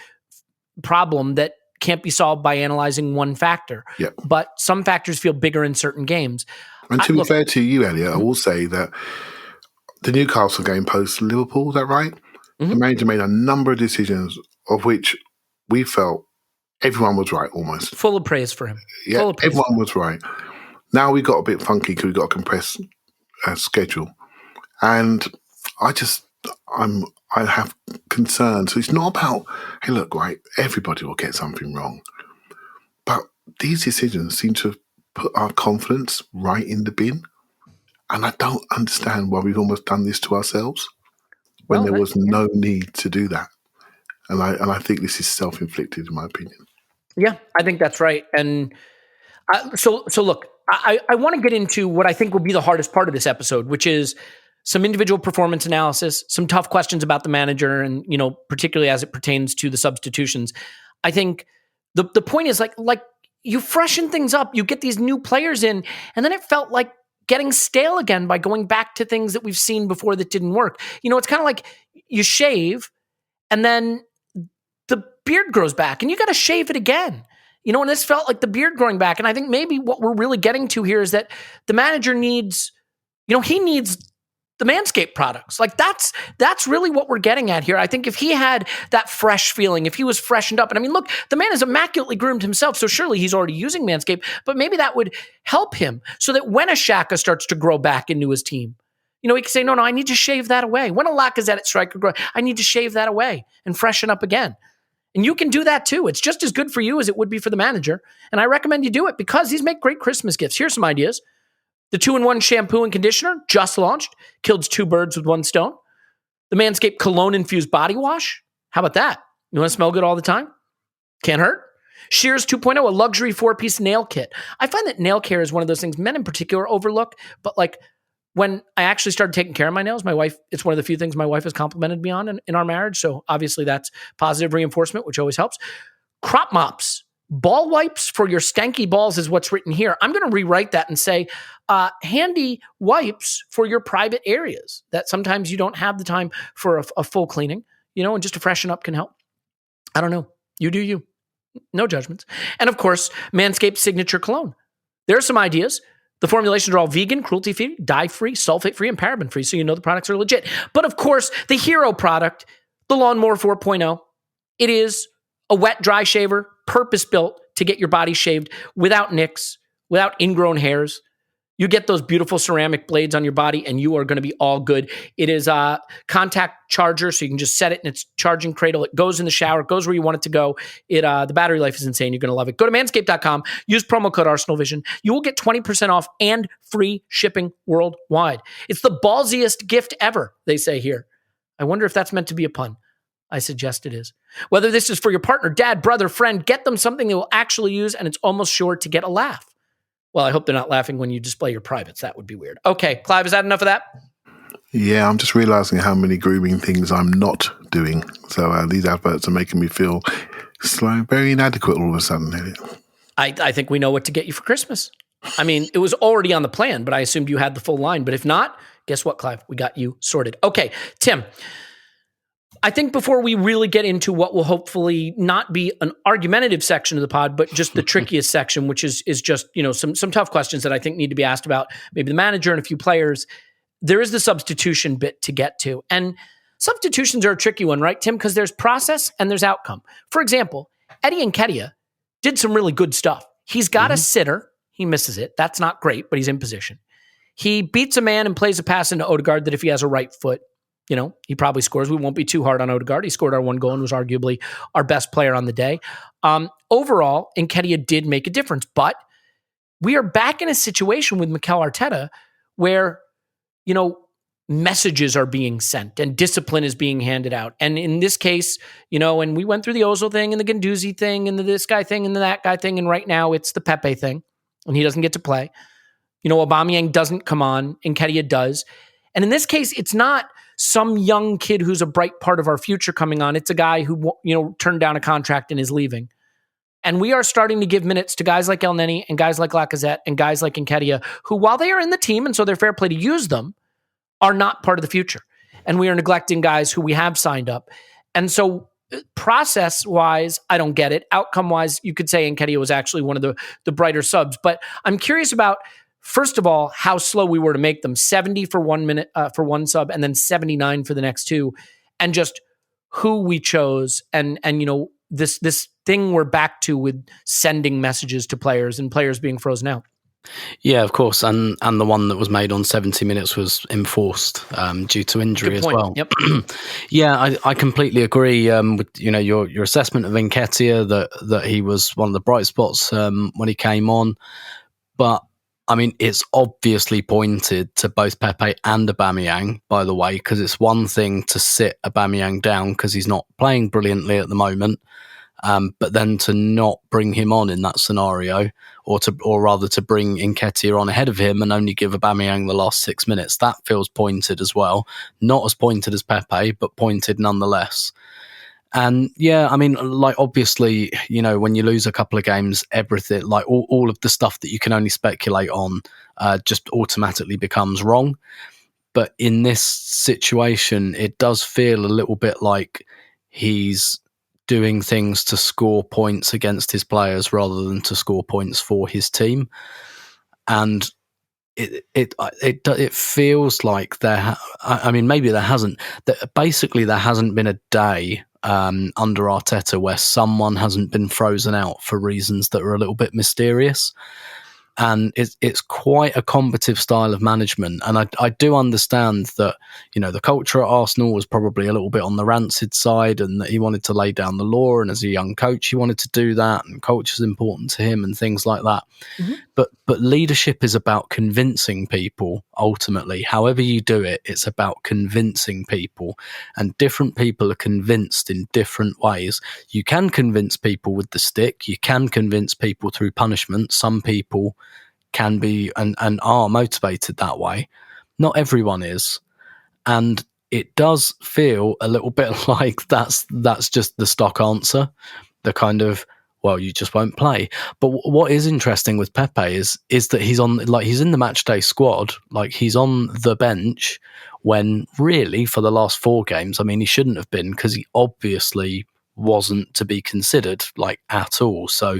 problem that can't be solved by analyzing one factor. Yep. But some factors feel bigger in certain games. And to be fair to you, Elliot, I will say that the Newcastle game post Liverpool, is that right? Mm-hmm. The manager made a number of decisions of which we felt everyone was right almost. Full of praise for him. Yeah, everyone was right. Now we got a bit funky because we got a compressed schedule. And I have concerns. So it's not about, hey, look, right, everybody will get something wrong. But these decisions seem to put our confidence right in the bin. And I don't understand why we've almost done this to ourselves when there was no need to do that. And I think this is self-inflicted, in my opinion. Yeah, I think that's right. And so look, I want to get into what I think will be the hardest part of this episode, which is some individual performance analysis, some tough questions about the manager, and particularly as it pertains to the substitutions. I think the point is like you freshen things up, you get these new players in, and then it felt like getting stale again by going back to things that we've seen before that didn't work. It's kind of like you shave, and then the beard grows back, and you got to shave it again. And this felt like the beard growing back. And I think maybe what we're really getting to here is that the manager needs, he needs the Manscaped products. That's really what we're getting at here. I think if he had that fresh feeling, if he was freshened up, and look, the man is immaculately groomed himself, so surely he's already using Manscaped, but maybe that would help him so that when a Xhaka starts to grow back into his team, he can say, no, I need to shave that away. When a Lacazette at striker grows, I need to shave that away and freshen up again. And you can do that too. It's just as good for you as it would be for the manager. And I recommend you do it because these make great Christmas gifts. Here's some ideas. The 2-in-1 shampoo and conditioner just launched. Kills 2 birds with 1 stone. The Manscaped cologne-infused body wash. How about that? You want to smell good all the time? Can't hurt. Shears 2.0, a luxury 4-piece nail kit. I find that nail care is one of those things men in particular overlook. But like when I actually started taking care of my nails, my wife, it's one of the few things my wife has complimented me on in our marriage. So obviously that's positive reinforcement, which always helps. Crop mops. Ball wipes for your stanky balls is what's written here. I'm going to rewrite that and say handy wipes for your private areas that sometimes you don't have the time for a full cleaning, and just to freshen up can help. I don't know. You do you. No judgments. And of course, Manscaped Signature Cologne. There are some ideas. The formulations are all vegan, cruelty-free, dye-free, sulfate-free, and paraben-free, so you know the products are legit. But of course, the hero product, the Lawnmower 4.0, it is a wet, dry shaver, purpose-built to get your body shaved without nicks, without ingrown hairs. You get those beautiful ceramic blades on your body, and you are going to be all good. It is a contact charger, so you can just set it in its charging cradle. It goes in the shower. It goes where you want it to go. The battery life is insane. You're going to love it. Go to manscaped.com. Use promo code ArsenalVision. You will get 20% off and free shipping worldwide. It's the ballsiest gift ever, they say here. I wonder if that's meant to be a pun. I suggest it is. Whether this is for your partner, dad, brother, friend, get them something they will actually use, and it's almost sure to get a laugh. Well, I hope they're not laughing when you display your privates. That would be weird. Okay, Clive, is that enough of that? Yeah, I'm just realizing how many grooming things I'm not doing. So these adverts are making me feel very inadequate all of a sudden, Elliot. I think we know what to get you for Christmas. I mean, it was already on the plan, but I assumed you had the full line. But if not, guess what, Clive? We got you sorted. Okay, Tim. I think before we really get into what will hopefully not be an argumentative section of the pod, but just the trickiest section, which is just, some tough questions that I think need to be asked about maybe the manager and a few players, there is the substitution bit to get to. And substitutions are a tricky one, right, Tim? Because there's process and there's outcome. For example, Eddie Nketiah did some really good stuff. He's got a sitter. He misses it. That's not great, but he's in position. He beats a man and plays a pass into Odegaard that if he has a right foot, he probably scores. We won't be too hard on Odegaard. He scored our 1 goal and was arguably our best player on the day. Overall, Nketiah did make a difference, but we are back in a situation with Mikel Arteta where, messages are being sent and discipline is being handed out. And in this case, and we went through the Ozil thing and the Guendouzi thing and the this guy thing and the that guy thing. And right now it's the Pepe thing and he doesn't get to play. Aubameyang doesn't come on. Nketiah does. And in this case, it's not some young kid who's a bright part of our future coming on. It's a guy who, turned down a contract and is leaving. And we are starting to give minutes to guys like El Neni and guys like Lacazette and guys like Nketiah, who, while they are in the team, and so they're fair play to use them, are not part of the future. And we are neglecting guys who we have signed up. And so process-wise, I don't get it. Outcome-wise, you could say Nketiah was actually one of the brighter subs. But I'm curious about, first of all, how slow we were to make them. 70 for 1 minute for one sub, and then 79 for the next 2, and just who we chose, and this thing we're back to with sending messages to players and players being frozen out. Yeah, of course, and the one that was made on 70 minutes was enforced due to injury as well. Yep. Yeah, I completely agree with your assessment of Nketiah that he was one of the bright spots when he came on, but I mean, it's obviously pointed to both Pepe and Aubameyang, by the way, because it's one thing to sit Aubameyang down because he's not playing brilliantly at the moment, but then to not bring him on in that scenario, or rather to bring Nketiah on ahead of him and only give Aubameyang the last 6 minutes, that feels pointed as well. Not as pointed as Pepe, but pointed nonetheless. And yeah, I mean, obviously, when you lose a couple of games, everything, all of the stuff that you can only speculate on just automatically becomes wrong. But in this situation, it does feel a little bit like he's doing things to score points against his players rather than to score points for his team. And it feels like maybe there hasn't been a day under Arteta where someone hasn't been frozen out for reasons that are a little bit mysterious. And it's quite a combative style of management. And I do understand that, the culture at Arsenal was probably a little bit on the rancid side, and that he wanted to lay down the law. And as a young coach, he wanted to do that. And culture is important to him and things like that. Mm-hmm. But leadership is about convincing people, ultimately. However you do it, it's about convincing people. And different people are convinced in different ways. You can convince people with the stick. You can convince people through punishment. Some people can be and are motivated that way. Not everyone is. And it does feel a little bit like that's just the stock answer. The kind of, well, you just won't play. But what is interesting with Pepe is that he's in the match day squad, like he's on the bench when really for the last 4 games, I mean, he shouldn't have been, because he obviously wasn't to be considered like at all. So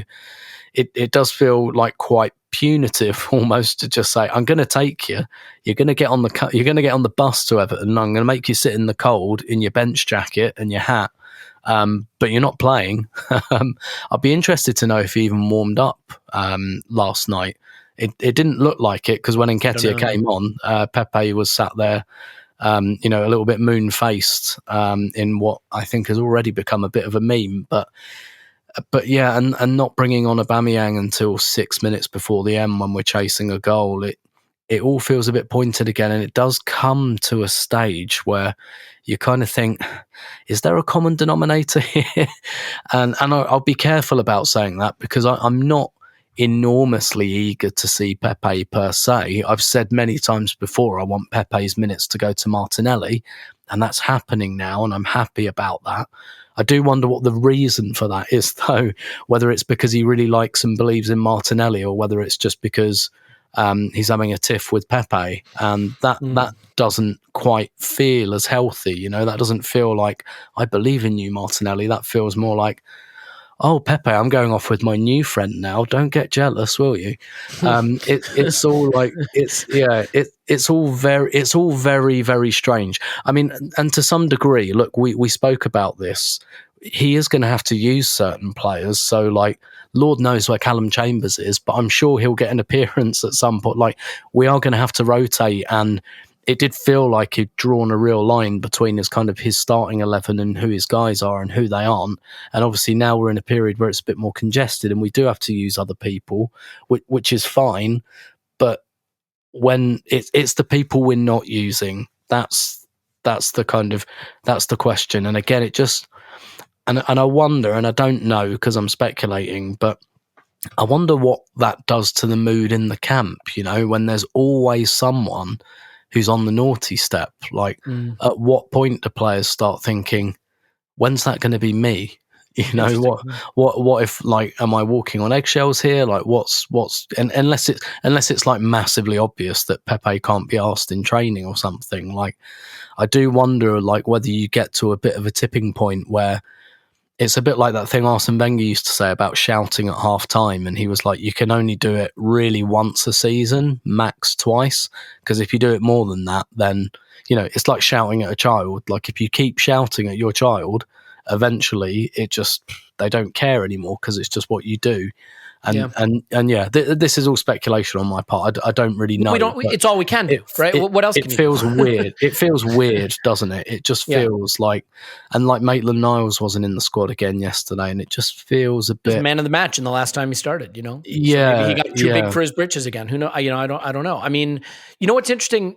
it does feel like quite punitive almost to just say, I'm going to take you. You're going to get on the bus to Everton. I'm going to make you sit in the cold in your bench jacket and your hat. But you're not playing. I'd be interested to know if he even warmed up last night. It didn't look like it, because when Nketiah came on, Pepe was sat there, a little bit moon-faced in what I think has already become a bit of a meme. But yeah, and not bringing on Aubameyang until 6 minutes before the end when we're chasing a goal, it all feels a bit pointed again, and it does come to a stage where you kind of think, is there a common denominator here? and I'll be careful about saying that, because I'm not enormously eager to see Pepe per se. I've said many times before I want Pepe's minutes to go to Martinelli, and that's happening now, and I'm happy about that. I do wonder what the reason for that is, though, whether it's because he really likes and believes in Martinelli, or whether it's just because he's having a tiff with Pepe, and that doesn't quite feel as healthy. That doesn't feel like, I believe in you, Martinelli. That feels more like, oh, Pepe, I'm going off with my new friend now. Don't get jealous, will you? It's all like it's all very, very strange. I mean, and to some degree, look, we spoke about this. He is going to have to use certain players. So, like, Lord knows where Callum Chambers is, but I'm sure he'll get an appearance at some point. Like, we are going to have to rotate, and it did feel like he'd drawn a real line between his starting 11 and who his guys are and who they aren't. And obviously now we're in a period where it's a bit more congested, and we do have to use other people, which is fine. But when it's the people we're not using, that's the question. And again, it just, and I wonder, and I don't know because I'm speculating, but I wonder what that does to the mood in the camp, when there's always someone who's on the naughty step. Like, at what point do players start thinking, when's that going to be me? What if, like, am I walking on eggshells here? Like, and unless it's like massively obvious that Pepe can't be asked in training or something. Like, I do wonder, like, whether you get to a bit of a tipping point where it's a bit like that thing Arsene Wenger used to say about shouting at half time. And he was like, you can only do it really once a season, max twice. Because if you do it more than that, then, it's like shouting at a child. Like, if you keep shouting at your child, eventually they don't care anymore, because it's just what you do. This is all speculation on my part. I don't really know. It's all we can do, right? What else? It feels weird. It feels weird, doesn't it? It just feels like, and like Maitland-Niles wasn't in the squad again yesterday, and it just feels a bit. He was man of the match in the last time he started. Yeah, so maybe he got too big for his britches again. Who know? I don't know. I mean, what's interesting,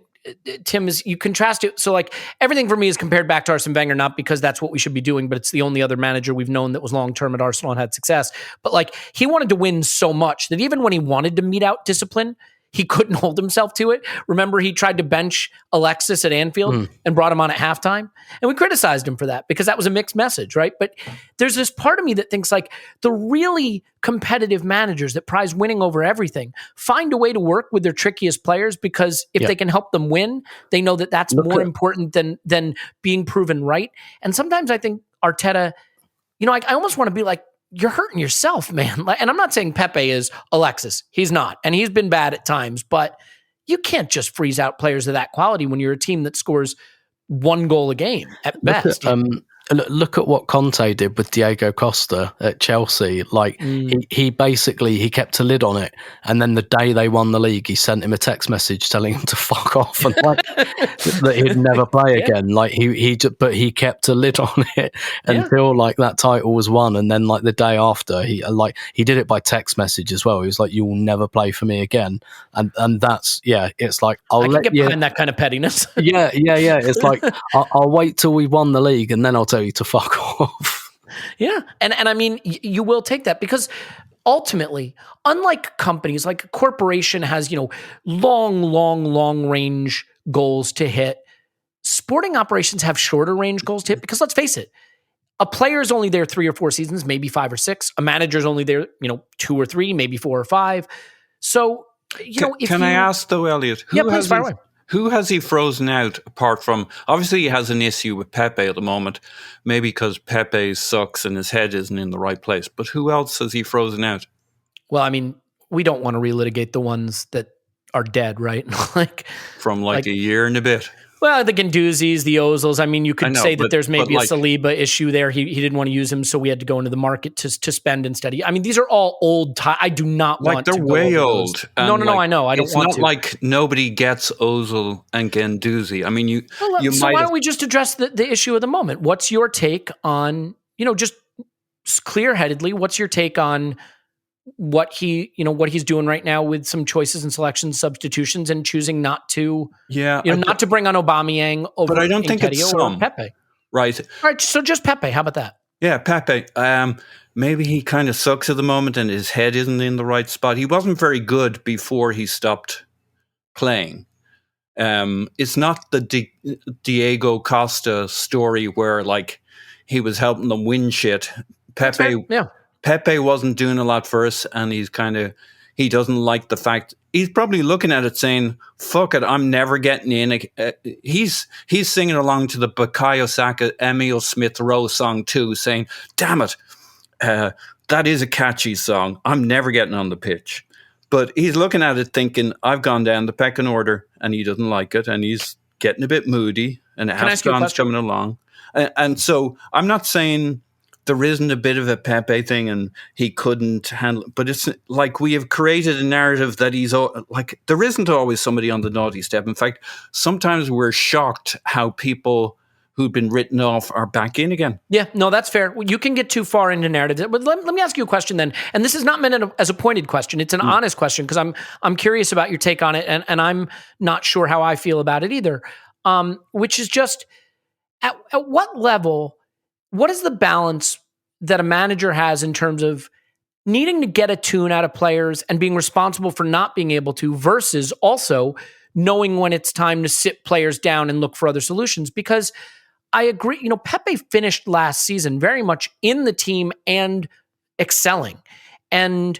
Tim, is you contrast it. So, like, everything for me is compared back to Arsene Wenger, not because that's what we should be doing, but it's the only other manager we've known that was long-term at Arsenal and had success. But, like, he wanted to win so much that even when he wanted to mete out discipline, he couldn't hold himself to it. Remember, he tried to bench Alexis at Anfield and brought him on at halftime. And we criticized him for that because that was a mixed message, right? But there's this part of me that thinks, like, the really competitive managers that prize winning over everything find a way to work with their trickiest players, because if they can help them win, they know that that's more important than being proven right. And sometimes I think Arteta, I almost want to be like, you're hurting yourself, man. And I'm not saying Pepe is Alexis. He's not. And he's been bad at times, but you can't just freeze out players of that quality when you're a team that scores 1 goal a game at best. Look at what Conte did with Diego Costa at Chelsea. Like he basically he kept a lid on it, and then the day they won the league, he sent him a text message telling him to fuck off and like that he'd never play again. Like but he kept a lid on it until like that title was won, and then like the day after, he did it by text message as well. He was like, "You will never play for me again," and that's it's like I can get behind that kind of pettiness. Yeah. It's like I'll wait till we won the league, and then I'll tell you to fuck off. Yeah. And I mean, you will take that because ultimately, unlike companies, like a corporation has, long range goals to hit. Sporting operations have shorter range goals to hit because let's face it, a player's only there 3 or 4 seasons, maybe 5 or 6. A manager's only there, 2 or 3, maybe 4 or 5. So, can I ask though, Elliot? Please fire away. Who has he frozen out apart from, obviously he has an issue with Pepe at the moment, maybe because Pepe sucks and his head isn't in the right place, but who else has he frozen out? Well, I mean, we don't want to relitigate the ones that are dead, right? From a year and a bit. Well, the Guendouzi's, the Ozils. I mean, you could say that there's maybe a Saliba issue there. He didn't want to use him, so we had to go into the market to spend instead. I mean, these are all old. I do not want to. They're way old. No, I know. I don't want to. It's not like nobody gets Ozil and Guendouzi. I mean, so why don't we just address the issue of the moment? What's your take on, just clear-headedly, what's your take on what he's doing right now with some choices and selections, substitutions, and choosing not to, not to bring on Aubameyang over. But I don't think it's or Pepe. Right. All right. So just Pepe. How about that? Yeah, Pepe. Maybe he kind of sucks at the moment, and his head isn't in the right spot. He wasn't very good before he stopped playing. It's not the Diego Costa story where he was helping them win shit. Pepe wasn't doing a lot for us, and he doesn't like the fact, he's probably looking at it saying, fuck it, I'm never getting in. He's singing along to the Bukayo Saka, Emile Smith-Rowe song too, saying, damn it, that is a catchy song. I'm never getting on the pitch. But he's looking at it thinking, I've gone down the pecking order, and he doesn't like it, and he's getting a bit moody, and Afghan's coming along. And so I'm not saying there isn't a bit of a Pepe thing and he couldn't handle it. But it's like we have created a narrative that he's there isn't always somebody on the naughty step. In fact, sometimes we're shocked how people who've been written off are back in again. Yeah, no, that's fair. You can get too far into narrative. But let me ask you a question then. And this is not meant as a pointed question. It's an honest question because I'm curious about your take on it. And I'm not sure how I feel about it either. Which is just at what level, what is the balance that a manager has in terms of needing to get a tune out of players and being responsible for not being able to versus also knowing when it's time to sit players down and look for other solutions? Because I agree, Pepe finished last season very much in the team and excelling. And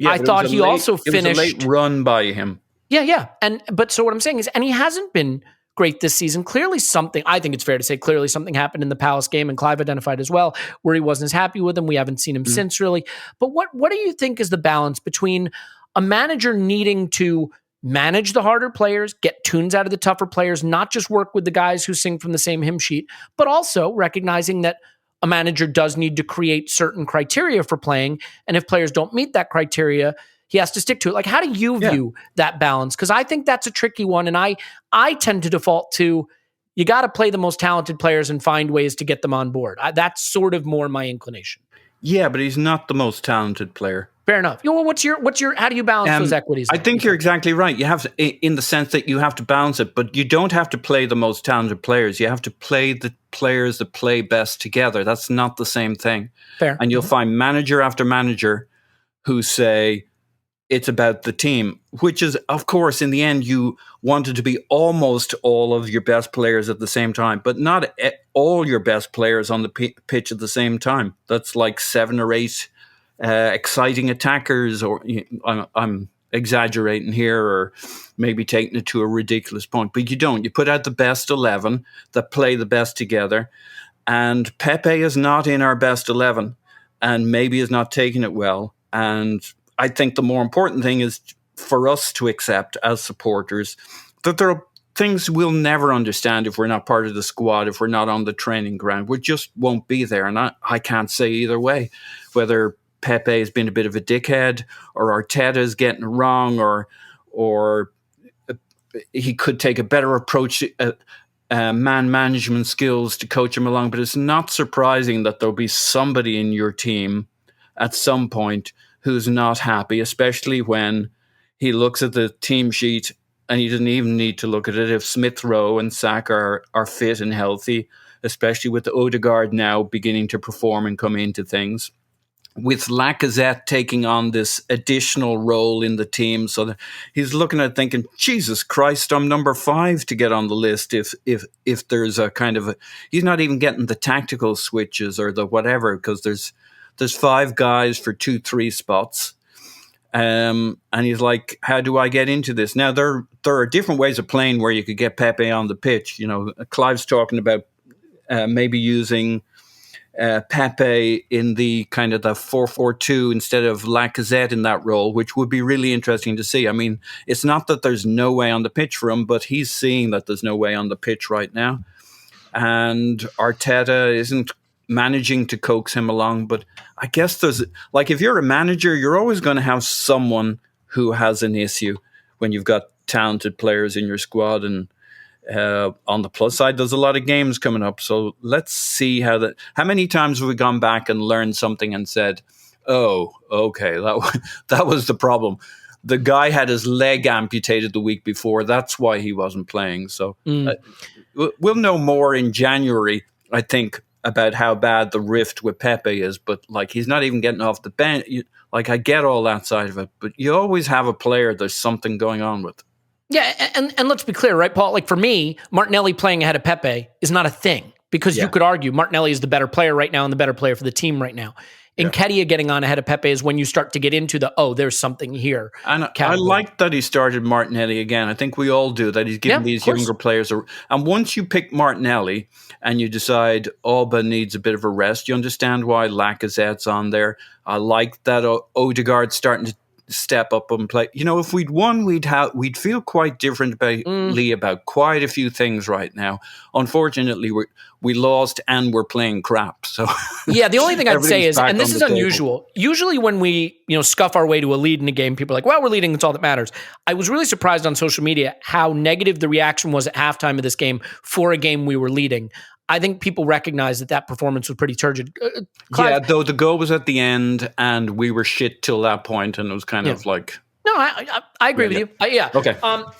I thought he also finished. It was a late run by him. Yeah. But so what I'm saying is, and he hasn't been great this season. Clearly I think it's fair to say, something happened in the Palace game, and Clive identified as well, where he wasn't as happy with him. We haven't seen him since, really. But what do you think is the balance between a manager needing to manage the harder players, get tunes out of the tougher players, not just work with the guys who sing from the same hymn sheet, but also recognizing that a manager does need to create certain criteria for playing, and if players don't meet that criteria, he has to stick to it. How do you view that balance? Because I think that's a tricky one, and I tend to default to, you got to play the most talented players and find ways to get them on board. That's sort of more my inclination. Yeah, but he's not the most talented player. Fair enough. What's your? How do you balance those equities? I think you're exactly right. You have to, in the sense that you have to balance it, but you don't have to play the most talented players. You have to play the players that play best together. That's not the same thing. Fair. And you'll find manager after manager who say, it's about the team, which is, of course, in the end, you wanted to be almost all of your best players at the same time, but not all your best players on the pitch at the same time. That's like 7 or 8 exciting attackers, or I'm exaggerating here, or maybe taking it to a ridiculous point, but you don't. You put out the best 11 that play the best together, and Pepe is not in our best 11, and maybe is not taking it well, and I think the more important thing is for us to accept as supporters that things we'll never understand if we're not part of the squad, if we're not on the training ground. We just won't be there. And I can't say either way, whether Pepe has been a bit of a dickhead or Arteta's getting it wrong or he could take a better approach, man management skills to coach him along. But it's not surprising that there'll be somebody in your team at some point who's not happy, especially when he looks at the team sheet and he doesn't even need to look at it. If Smith Rowe and Saka are fit and healthy, especially with the Odegaard now beginning to perform and come into things, with Lacazette taking on this additional role in the team, so that he's looking at thinking, Jesus Christ, I'm number 5 to get on the list. If there's a kind of he's not even getting the tactical switches or the whatever, because there's 5 guys for 2-3 spots. And he's like, how do I get into this? Now, there are different ways of playing where you could get Pepe on the pitch. You know, Clive's talking about maybe using Pepe in the kind of the 4-4-2 instead of Lacazette in that role, which would be really interesting to see. I mean, it's not that there's no way on the pitch for him, but he's seeing that there's no way on the pitch right now. And Arteta isn't managing to coax him along. But I guess there's, like, if you're a manager, you're always going to have someone who has an issue when you've got talented players in your squad. And on the plus side, there's a lot of games coming up. So let's see how many times have we gone back and learned something and said, oh, okay, that was the problem. The guy had his leg amputated the week before. That's why he wasn't playing. So we'll know more in January, I think, about how bad the rift with Pepe is. But, like, he's not even getting off the bench. Like, I get all that side of it. But you always have a player there's something going on with. Yeah, and let's be clear, right, Paul? Like, for me, Martinelli playing ahead of Pepe is not a thing, because you could argue Martinelli is the better player right now and the better player for the team right now. Nketiah getting on ahead of Pepe is when you start to get into there's something here. And I like that he started Martinelli again. I think we all do, that he's giving these younger players. And once you pick Martinelli and you decide Alba needs a bit of a rest, you understand why Lacazette's on there. I like that Odegaard's starting to step up and play. You know, if we'd won, we'd feel quite differently about quite a few things right now. Unfortunately, we lost and we're playing crap. So yeah, the only thing I'd say is, and this is unusual, usually when we scuff our way to a lead in a game, people are like, well, we're leading, it's all that matters. I was really surprised on social media how negative the reaction was at halftime of this game for a game we were leading. I think people recognize that performance was pretty turgid. Clive, yeah, though the goal was at the end and we were shit till that point, and it was kind of like... No, I agree with you. Yeah. Okay. All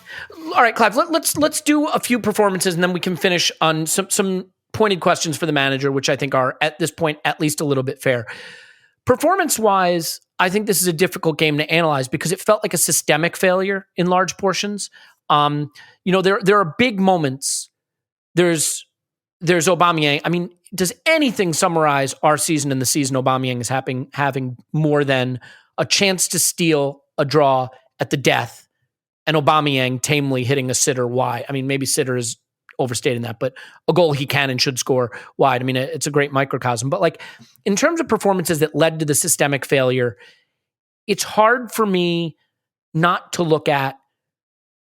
right, Clive, let's do a few performances and then we can finish on some pointed questions for the manager, which I think are, at this point, at least a little bit fair. Performance-wise, I think this is a difficult game to analyze because it felt like a systemic failure in large portions. There are big moments. There's Aubameyang. I mean, does anything summarize our season and the season Aubameyang is having more than a chance to steal a draw at the death and Aubameyang tamely hitting a sitter wide? I mean, maybe sitter is overstating that, but a goal he can and should score wide. I mean, it's a great microcosm. But, like, in terms of performances that led to the systemic failure, it's hard for me not to look at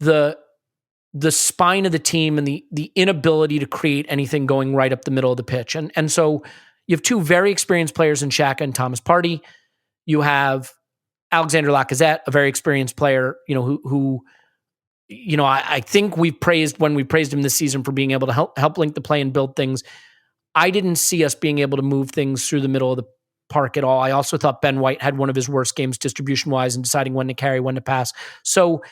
the spine of the team and the inability to create anything going right up the middle of the pitch. And so you have 2 very experienced players in Xhaka and Thomas Partey. You have Alexander Lacazette, a very experienced player, who I think we praised him this season for being able to help link the play and build things. I didn't see us being able to move things through the middle of the park at all. I also thought Ben White had one of his worst games distribution-wise and deciding when to carry, when to pass. So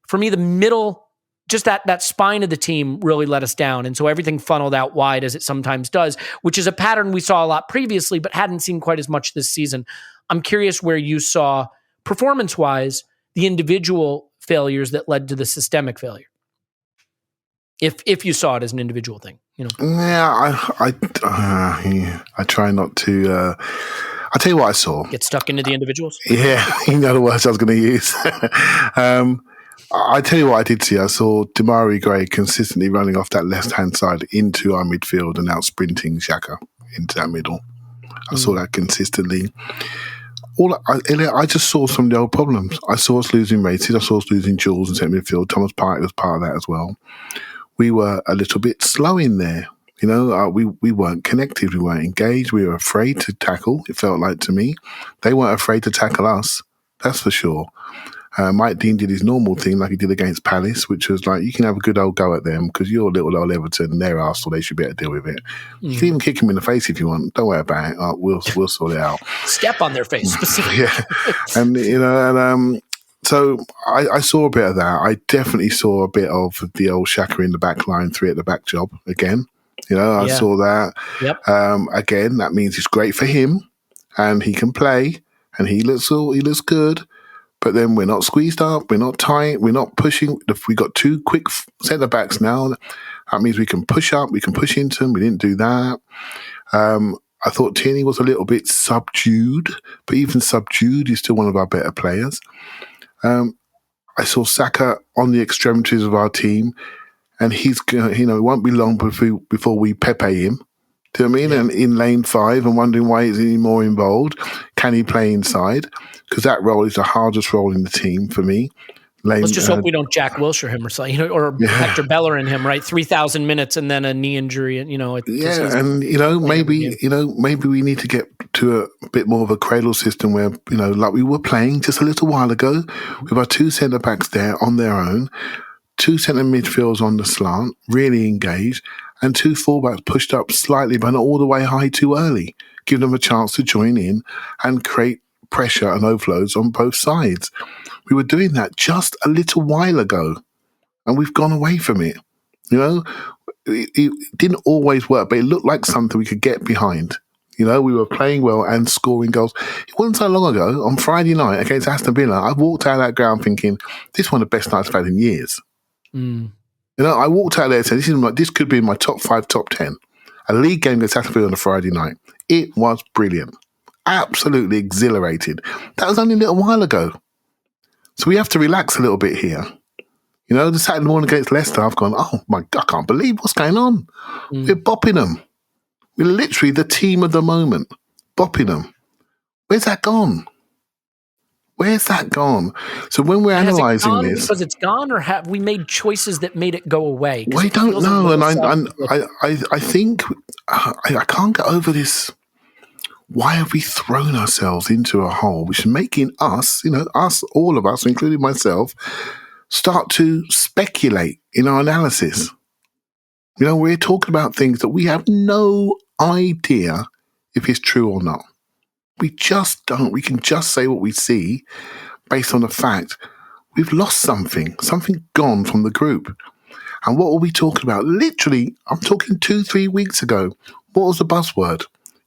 for me, the middle, just that spine of the team really let us down. And so everything funneled out wide, as it sometimes does, which is a pattern we saw a lot previously, but hadn't seen quite as much this season. I'm curious where you saw, performance-wise, the individual failures that led to the systemic failure. If you saw it as an individual thing, Yeah, I try not to. I'll tell you what I saw. Get stuck into the individuals? Yeah, you know the words I was going to use. I tell you what I did see. I saw Demarai Gray consistently running off that left-hand side into our midfield and out sprinting Xhaka into that middle. I saw that consistently. I just saw some of the old problems. I saw us losing races. I saw us losing duels in centre midfield. Thomas Partey was part of that as well. we were a little bit slow in there. We weren't connected. We weren't engaged. We were afraid to tackle, it felt like to me. They weren't afraid to tackle us. That's for sure. Mike Dean did his normal thing like he did against Palace, which was like, you can have a good old go at them because you're little old Everton and they're Arsenal. They should be able to deal with it. You can even kick them in the face if you want. Don't worry about it. We'll sort it out. Step on their face specifically. Yeah. And, so I saw a bit of that. I definitely saw a bit of the old Xhaka in the back line, 3 at the back job again. I saw that. Yep. Again, that means it's great for him and he can play and he looks good. But then we're not squeezed up, we're not tight, we're not pushing. If we got 2 quick centre backs now, that means we can push up, we can push into them. We didn't do that. I thought Tierney was a little bit subdued, but even subdued, he's still one of our better players. I saw Saka on the extremities of our team, and he's it won't be long before we Pepe him. Do you know what I mean? Yeah. And in lane 5 and wondering why he's any more involved. Can he play inside? Because that role is the hardest role in the team for me. Let's just hope we don't Jack Wilshere him or something, or Hector Bellerin him, right? 3,000 minutes and then a knee injury, and maybe we need to get to a bit more of a cradle system where like we were playing just a little while ago with our 2 centre backs there on their own, 2 centre midfielders on the slant, really engaged, and 2 fullbacks pushed up slightly, but not all the way high too early. Give them a chance to join in and create pressure and overloads on both sides. We were doing that just a little while ago, and we've gone away from it. It didn't always work, but it looked like something we could get behind. We were playing well and scoring goals. It wasn't so long ago, on Friday night against Aston Villa, I walked out of that ground thinking, this is one of the best nights I've had in years. I walked out there and said, this could be in my top 5, top 10. A league game against Aston Villa on a Friday night. It was brilliant. Absolutely exhilarated. That was only a little while ago. So we have to relax a little bit here. The Saturday morning against Leicester, I've gone, oh my God, I can't believe what's going on. We're bopping them. We're literally the team of the moment. Bopping them. Where's that gone? So when we're analysing this... Because it's gone, or have we made choices that made it go away? We don't know. And I think I can't get over this. Why have we thrown ourselves into a hole which is making us, all of us, including myself, start to speculate in our analysis? We're talking about things that we have no idea if it's true or not. We just don't. We can just say what we see based on the fact we've lost something gone from the group. And what were we talking about? Literally, I'm talking 2-3 weeks ago. What was the buzzword?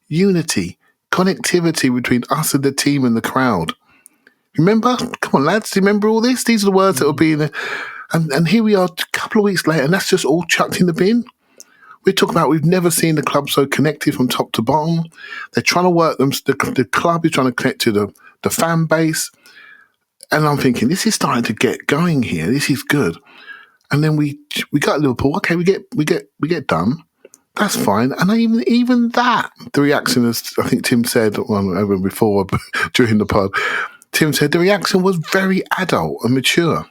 Unity. Connectivity between us and the team and the crowd. Remember? Come on, lads. Do you remember all this? These are the words that will be in there. And here we are a couple of weeks later, and that's just all chucked in the bin. We're talking about we've never seen the club so connected from top to bottom. They're trying to work them. The club is trying to connect to the fan base. And I'm thinking, this is starting to get going here. This is good. And then we got Liverpool. Okay, we get done. That's fine. And even that, the reaction, as I think Tim said before during the pod, Tim said the reaction was very adult and mature.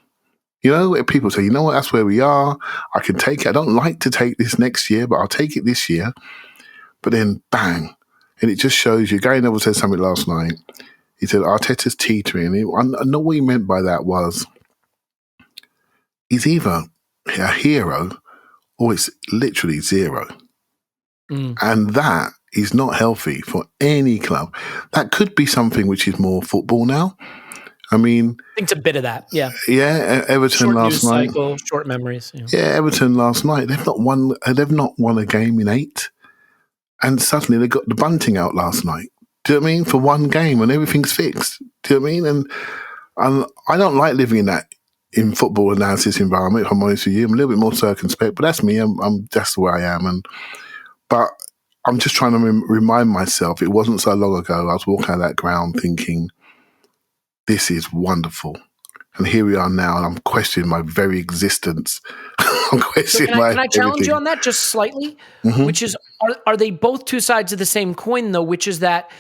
People say, that's where we are. I can take it. I don't like to take this next year, but I'll take it this year. But then, bang. And it just shows you. Gary Neville said something last night. He said, Arteta's teetering. I know what he meant by that was he's either a hero or it's literally zero. And that is not healthy for any club. That could be something which is more football now. I think it's a bit of that, yeah. Yeah, Everton short last news night. Cycle, short memories. Yeah, Everton last night. They've not won a game in 8, and suddenly they got the bunting out last night. Do you know what I mean? For one game, and everything's fixed. Do you know what I mean? And I don't like living in football analysis environment. If I'm honest with you, I'm a little bit more circumspect, but that's me. That's the way I am. But I'm just trying to remind myself. It wasn't so long ago. I was walking out of that ground thinking, this is wonderful. And here we are now, and I'm questioning my very existence. I'm questioning Can I challenge you on that just slightly? Mm-hmm. Which is, are they both 2 sides of the same coin, though? Which is that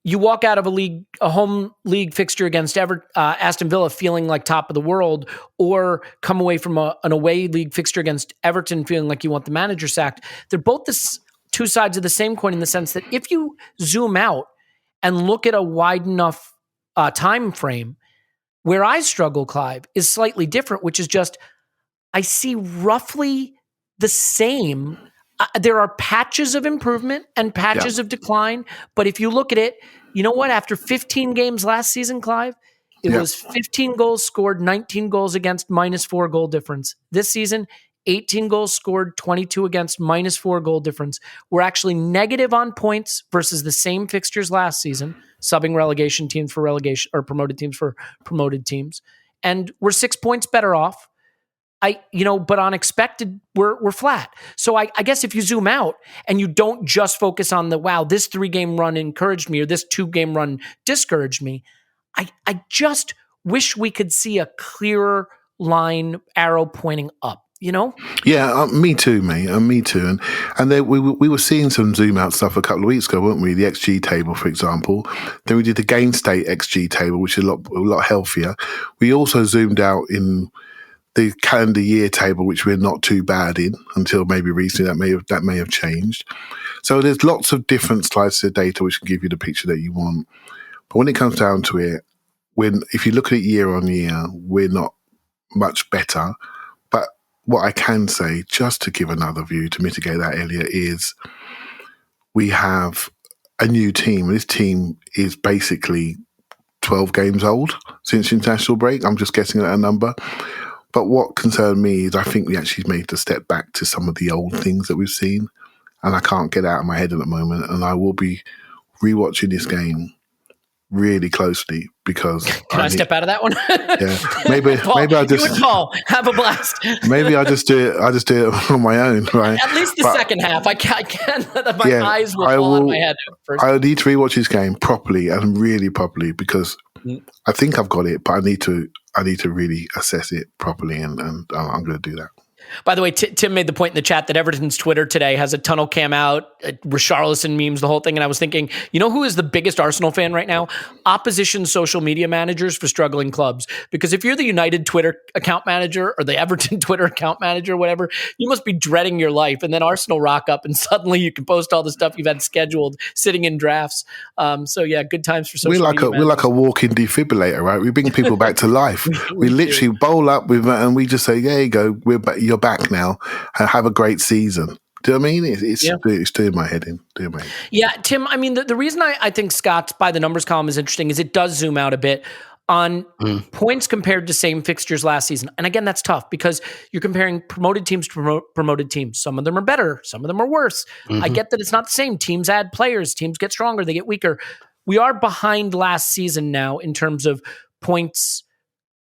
you walk out of a home league fixture against Aston Villa feeling like top of the world, or come away from an away league fixture against Everton feeling like you want the manager sacked. They're both two sides of the same coin in the sense that if you zoom out and look at a wide enough time frame, where I struggle, Clive, is slightly different, which is just I see roughly the same. There are patches of improvement and patches of decline. But if you look at it, you know what? After 15 games last season, Clive, it was 15 goals scored, 19 goals against, -4 goal difference. This season, 18 goals scored, 22 against, -4 goal difference. We're actually negative on points versus the same fixtures last season, subbing relegation teams for relegation or promoted teams for promoted teams. And we're 6 points better off. But on expected, we're flat. So I guess if you zoom out and you don't just focus on this 3-game run encouraged me or this 2-game run discouraged me, I just wish we could see a clearer line arrow pointing up. Yeah, me too, mate. Me too. And then we were seeing some zoom out stuff a couple of weeks ago, weren't we? The XG table, for example. Then we did the game state XG table, which is a lot healthier. We also zoomed out in the calendar year table, which we're not too bad in until maybe recently. That may have changed. So there's lots of different slices of data which can give you the picture that you want. But when it comes down to it, if you look at it year on year, we're not much better. But what I can say, just to give another view to mitigate that, Elliot, is we have a new team. This team is basically 12 games old since international break. I'm just guessing at a number. But what concerned me is I think we actually made a step back to some of the old things that we've seen, and I can't get out of my head at the moment. And I will be rewatching this game really closely because can I step out of that one? Yeah, maybe I just you and Paul have a blast. Maybe I just do it on my own, right? At least the second half. I can't. My eyes will fall on my head first. I need to rewatch this game properly and really properly because I think I've got it, but I need to really assess it properly, and I'm going to do that. By the way, Tim made the point in the chat that Everton's Twitter today has a tunnel cam out, Richarlison memes, the whole thing. And I was thinking, who is the biggest Arsenal fan right now? Opposition social media managers for struggling clubs. Because if you're the United Twitter account manager or the Everton Twitter account manager, whatever, you must be dreading your life. And then Arsenal rock up and suddenly you can post all the stuff you've had scheduled sitting in drafts. So yeah, good times for social media. We're like a walking defibrillator, right? We bring people back to life. we literally bowl up and we just say, there you go, you're back now, and have a great season. Do you know what I mean? It's doing my head in. Yeah, Tim, I mean, the reason I think Scott's by the numbers column is interesting is it does zoom out a bit on points compared to same fixtures last season. And again, that's tough because you're comparing promoted teams to promoted teams. Some of them are better. Some of them are worse. I get that it's not the same. Teams add players. Teams get stronger. They get weaker. We are behind last season now in terms of points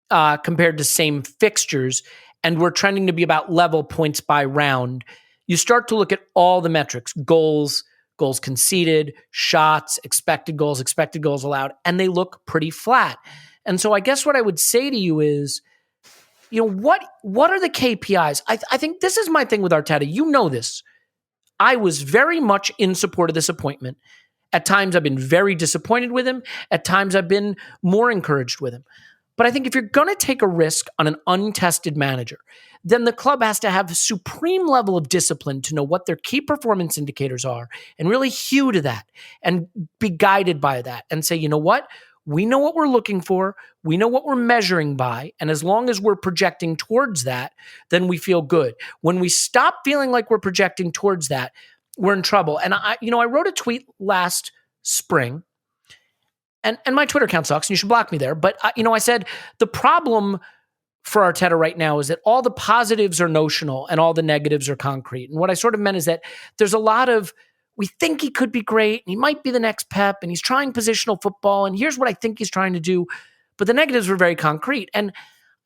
compared to same fixtures. And we're trending to be about level points by round. You start to look at all the metrics, goals conceded, shots, expected goals allowed, and they look pretty flat. And so I guess what I would say to you is, what are the KPIs? I think this is my thing with Arteta. You know this. I was very much in support of this appointment. At times I've been very disappointed with him. At times I've been more encouraged with him. But I think if you're going to take a risk on an untested manager, then the club has to have a supreme level of discipline to know what their key performance indicators are and really hew to that and be guided by that and say, you know what? We know what we're looking for. We know what we're measuring by. And as long as we're projecting towards that, then we feel good. When we stop feeling like we're projecting towards that, we're in trouble. And I wrote a tweet last spring. And my Twitter account sucks, and you should block me there. But, I said the problem for Arteta right now is that all the positives are notional and all the negatives are concrete. And what I sort of meant is that there's a lot of, we think he could be great, and he might be the next Pep, and he's trying positional football, and here's what I think he's trying to do. But the negatives were very concrete. And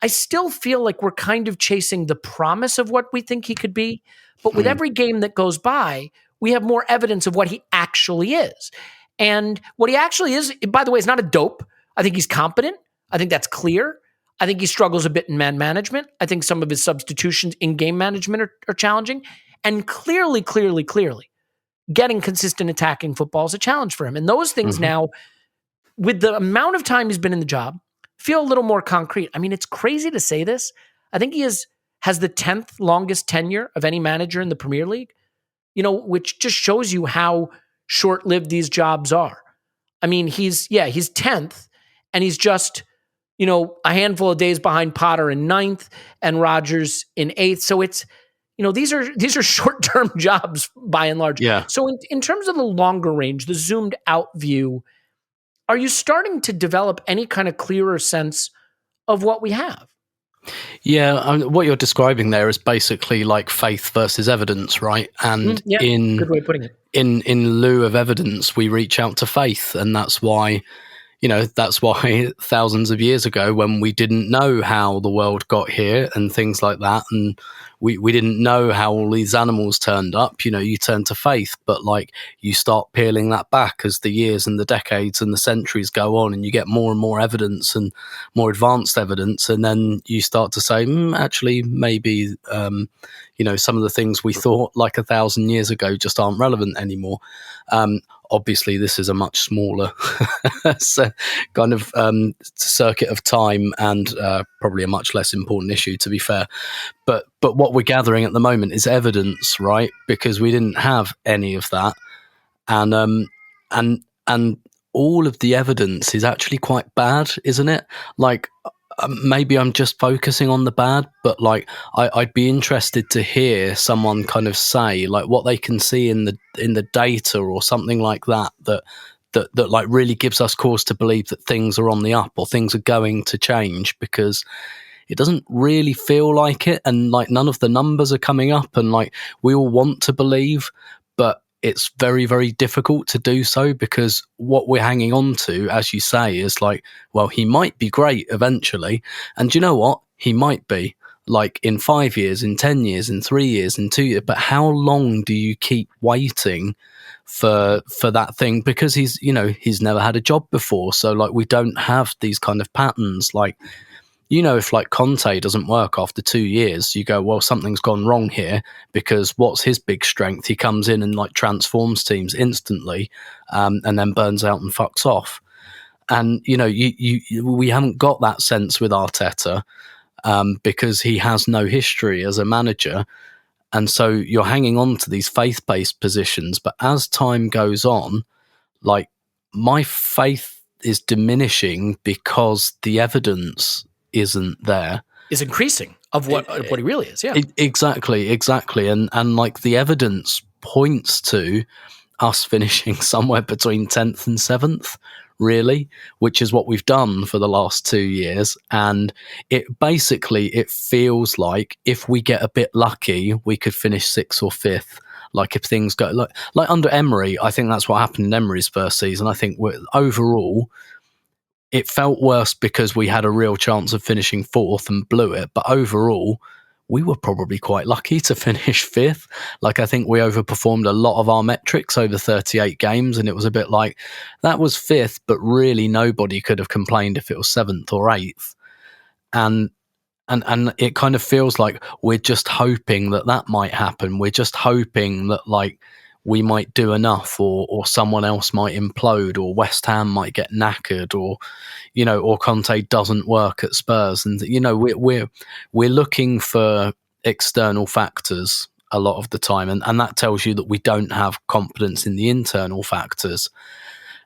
I still feel like we're kind of chasing the promise of what we think he could be. But with every game that goes by, we have more evidence of what he actually is. And what he actually is, by the way, is not a dope. I think he's competent. I think that's clear. I think he struggles a bit in man management. I think some of his substitutions in game management are challenging. And clearly, getting consistent attacking football is a challenge for him. And those things now, with the amount of time he's been in the job, feel a little more concrete. I mean, it's crazy to say this. I think he has the 10th longest tenure of any manager in the Premier League, which just shows you how short-lived these jobs are. I mean, he's 10th, and he's just, a handful of days behind Potter in 9th and Rodgers in 8th. So it's, these are short-term jobs by and large. Yeah. So in terms of the longer range, the zoomed out view, are you starting to develop any kind of clearer sense of what we have? Yeah, what you're describing there is basically like faith versus evidence, right? And good way of putting it. In lieu of evidence, we reach out to faith, and that's why thousands of years ago, when we didn't know how the world got here and things like that, and we didn't know how all these animals turned up, you turn to faith, but like you start peeling that back as the years and the decades and the centuries go on, and you get more and more evidence and more advanced evidence, and then you start to say, actually, maybe some of the things we thought like 1,000 years ago just aren't relevant anymore. Obviously, this is a much smaller kind of circuit of time, and probably a much less important issue, to be fair. But what we're gathering at the moment is evidence, right? Because we didn't have any of that, and all of the evidence is actually quite bad, isn't it? Like, maybe I'm just focusing on the bad, but like I'd be interested to hear someone kind of say like what they can see in the data or something like that like really gives us cause to believe that things are on the up or things are going to change, because it doesn't really feel like it, and like none of the numbers are coming up, and like we all want to believe, but it's very, very difficult to do so, because what we're hanging on to, as you say, is like, well, he might be great eventually. And you know what? He might be, like, in 5 years, in 10 years, in 3 years, in 2 years. But how long do you keep waiting for that thing? Because he's never had a job before. So like, we don't have these kind of patterns. Like, if like Conte doesn't work after 2 years, you go, well, something's gone wrong here, because what's his big strength? He comes in and like transforms teams instantly, and then burns out and fucks off. And, we haven't got that sense with Arteta, because he has no history as a manager. And so you're hanging on to these faith-based positions. But as time goes on, like, my faith is diminishing because the evidence isn't there, is increasing of what he really is. Exactly, and like the evidence points to us finishing somewhere between 10th and 7th, really, which is what we've done for the last 2 years. And it feels like if we get a bit lucky, we could finish 6th or 5th. Like if things go like under Emery, I think that's what happened in Emery's first season. I think overall it felt worse because we had a real chance of finishing 4th and blew it. But overall, we were probably quite lucky to finish 5th. Like, I think we overperformed a lot of our metrics over 38 games. And it was a bit like, that was 5th, but really nobody could have complained if it was 7th or 8th. And it kind of feels like we're just hoping that might happen. We're just hoping that like we might do enough, or someone else might implode, or West Ham might get knackered, or Conte doesn't work at Spurs, and we're looking for external factors a lot of the time, and that tells you that we don't have confidence in the internal factors,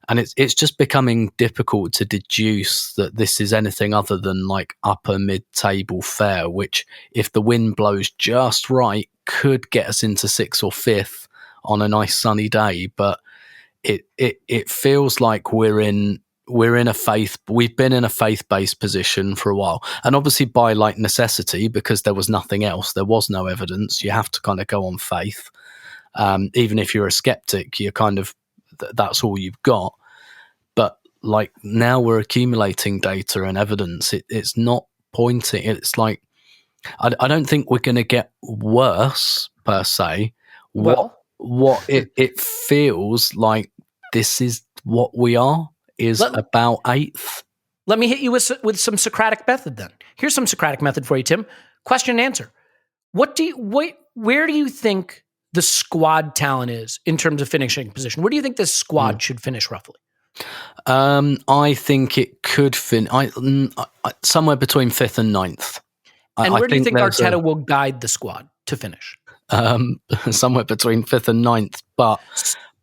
and it's just becoming difficult to deduce that this is anything other than like upper mid-table fare, which if the wind blows just right could get us into 6th or 5th on a nice sunny day. But it feels like we've been in a faith-based position for a while, and obviously by like necessity, because there was nothing else, there was no evidence. You have to kind of go on faith, even if you're a skeptic, you're kind of that's all you've got. But like now we're accumulating data and evidence. It's not pointing. It's like I don't think we're going to get worse per se. Well, what it feels like this is what we are is about 8th. Let me hit you with some Socratic method then. Here's some Socratic method for you, Tim. Question and answer. Where do you think the squad talent is in terms of finishing position? Where do you think this squad should finish roughly? I think it could somewhere between 5th and 9th. And where do you think there's Arteta will guide the squad to finish? somewhere between 5th and 9th, but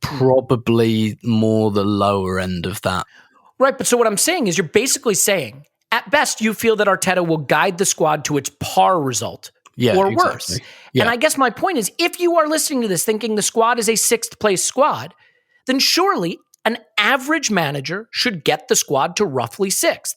probably more the lower end of that. Right, but so what I'm saying is you're basically saying, at best, you feel that Arteta will guide the squad to its par result or worse. Yeah. And I guess my point is, if you are listening to this thinking the squad is a 6th place squad, then surely an average manager should get the squad to roughly 6th.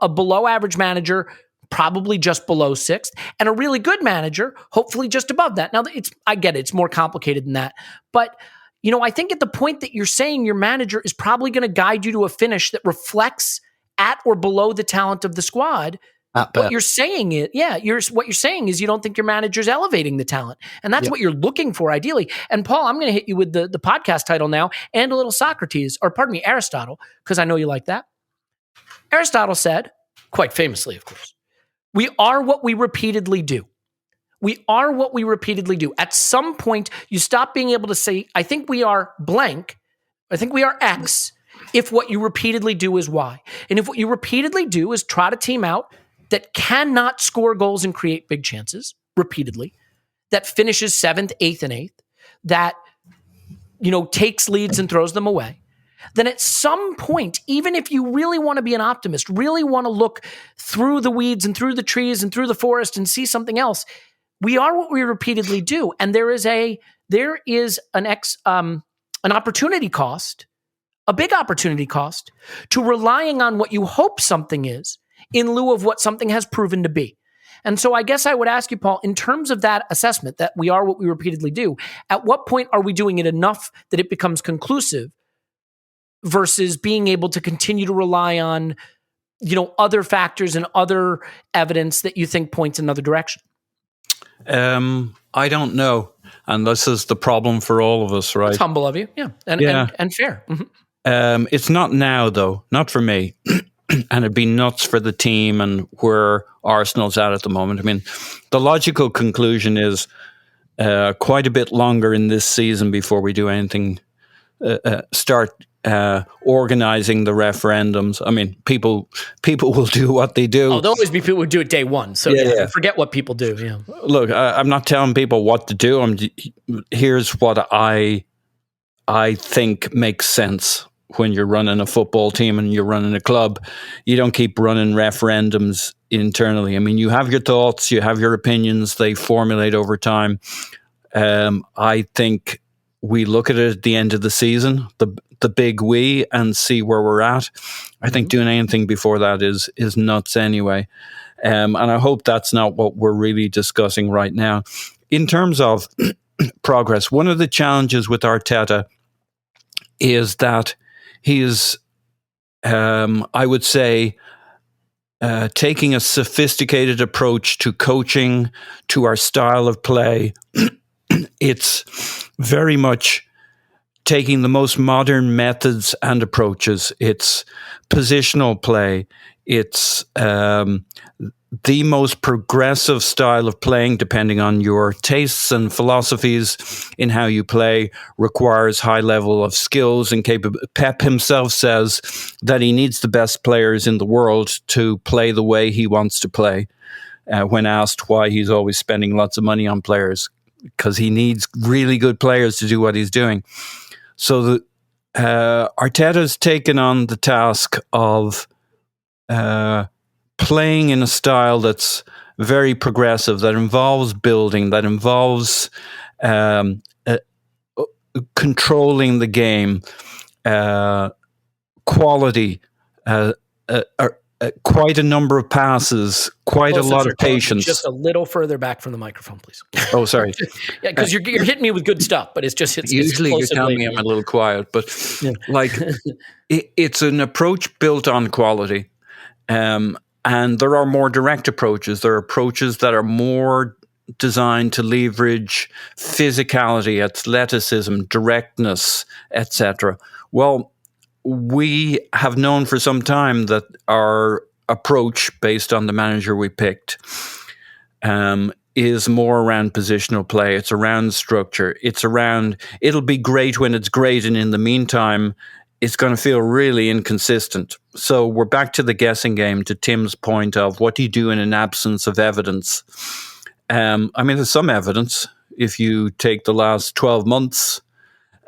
A below average manager, probably just below 6th, and a really good manager, hopefully just above that. Now, I get it. It's more complicated than that. But, I think at the point that you're saying your manager is probably going to guide you to a finish that reflects at or below the talent of the squad, what you're saying is, what you're saying is you don't think your manager's elevating the talent. And that's what you're looking for ideally. And Paul, I'm going to hit you with the podcast title now and a little Aristotle, because I know you like that. Aristotle said, quite famously, of course, we are what we repeatedly do. We are what we repeatedly do. At some point, you stop being able to say, I think we are blank. I think we are X if what you repeatedly do is Y. And if what you repeatedly do is trot a team out that cannot score goals and create big chances repeatedly, that finishes 7th, 8th, and 8th, that, takes leads and throws them away, then at some point, even if you really want to be an optimist, really want to look through the weeds and through the trees and through the forest and see something else, we are what we repeatedly do. And there is an opportunity cost, a big opportunity cost, to relying on what you hope something is in lieu of what something has proven to be. And so I guess I would ask you, Paul, in terms of that assessment that we are what we repeatedly do, at what point are we doing it enough that it becomes conclusive versus being able to continue to rely on, other factors and other evidence that you think points another direction? I don't know. And this is the problem for all of us, right? It's humble of you. Yeah. And fair. Mm-hmm. It's not now, though. Not for me. And it'd be nuts for the team and where Arsenal's at the moment. I mean, the logical conclusion is quite a bit longer in this season before we do anything, start organizing the referendums. I mean, people will do what they do. Oh, there'll always be people who do it day one. So forget what people do. Yeah. Look, I'm not telling people what to do. Here's what I think makes sense. When you're running a football team and you're running a club, you don't keep running referendums internally. I mean, you have your thoughts, you have your opinions, they formulate over time. I think we look at it at the end of the season, the big we, and see where we're at. I think doing anything before that is nuts anyway. And I hope that's not what we're really discussing right now. In terms of progress, one of the challenges with Arteta is that he is, I would say, taking a sophisticated approach to coaching, to our style of play. It's very much taking the most modern methods and approaches. It's positional play. It's the most progressive style of playing, depending on your tastes and philosophies in how you play, requires high level of skills and capability. Pep himself says that he needs the best players in the world to play the way he wants to play. When asked why he's always spending lots of money on players, because he needs really good players to do what he's doing. So Arteta's taken on the task of playing in a style that's very progressive, that involves building, that involves controlling the game, quality, quite a number of passes, quite a lot of patience. Just a little further back from the microphone, please. Oh, sorry. Yeah, because you're hitting me with good stuff, but it's usually you're telling me I'm a little quiet, but it's an approach built on quality. And there are more direct approaches. There are approaches that are more designed to leverage physicality, athleticism, directness, etc. Well, we have known for some time that our approach, based on the manager we picked, is more around positional play. It's around structure. It'll be great when it's great. And in the meantime, it's going to feel really inconsistent. So we're back to the guessing game, to Tim's point of what do you do in an absence of evidence? There's some evidence. If you take the last 12 months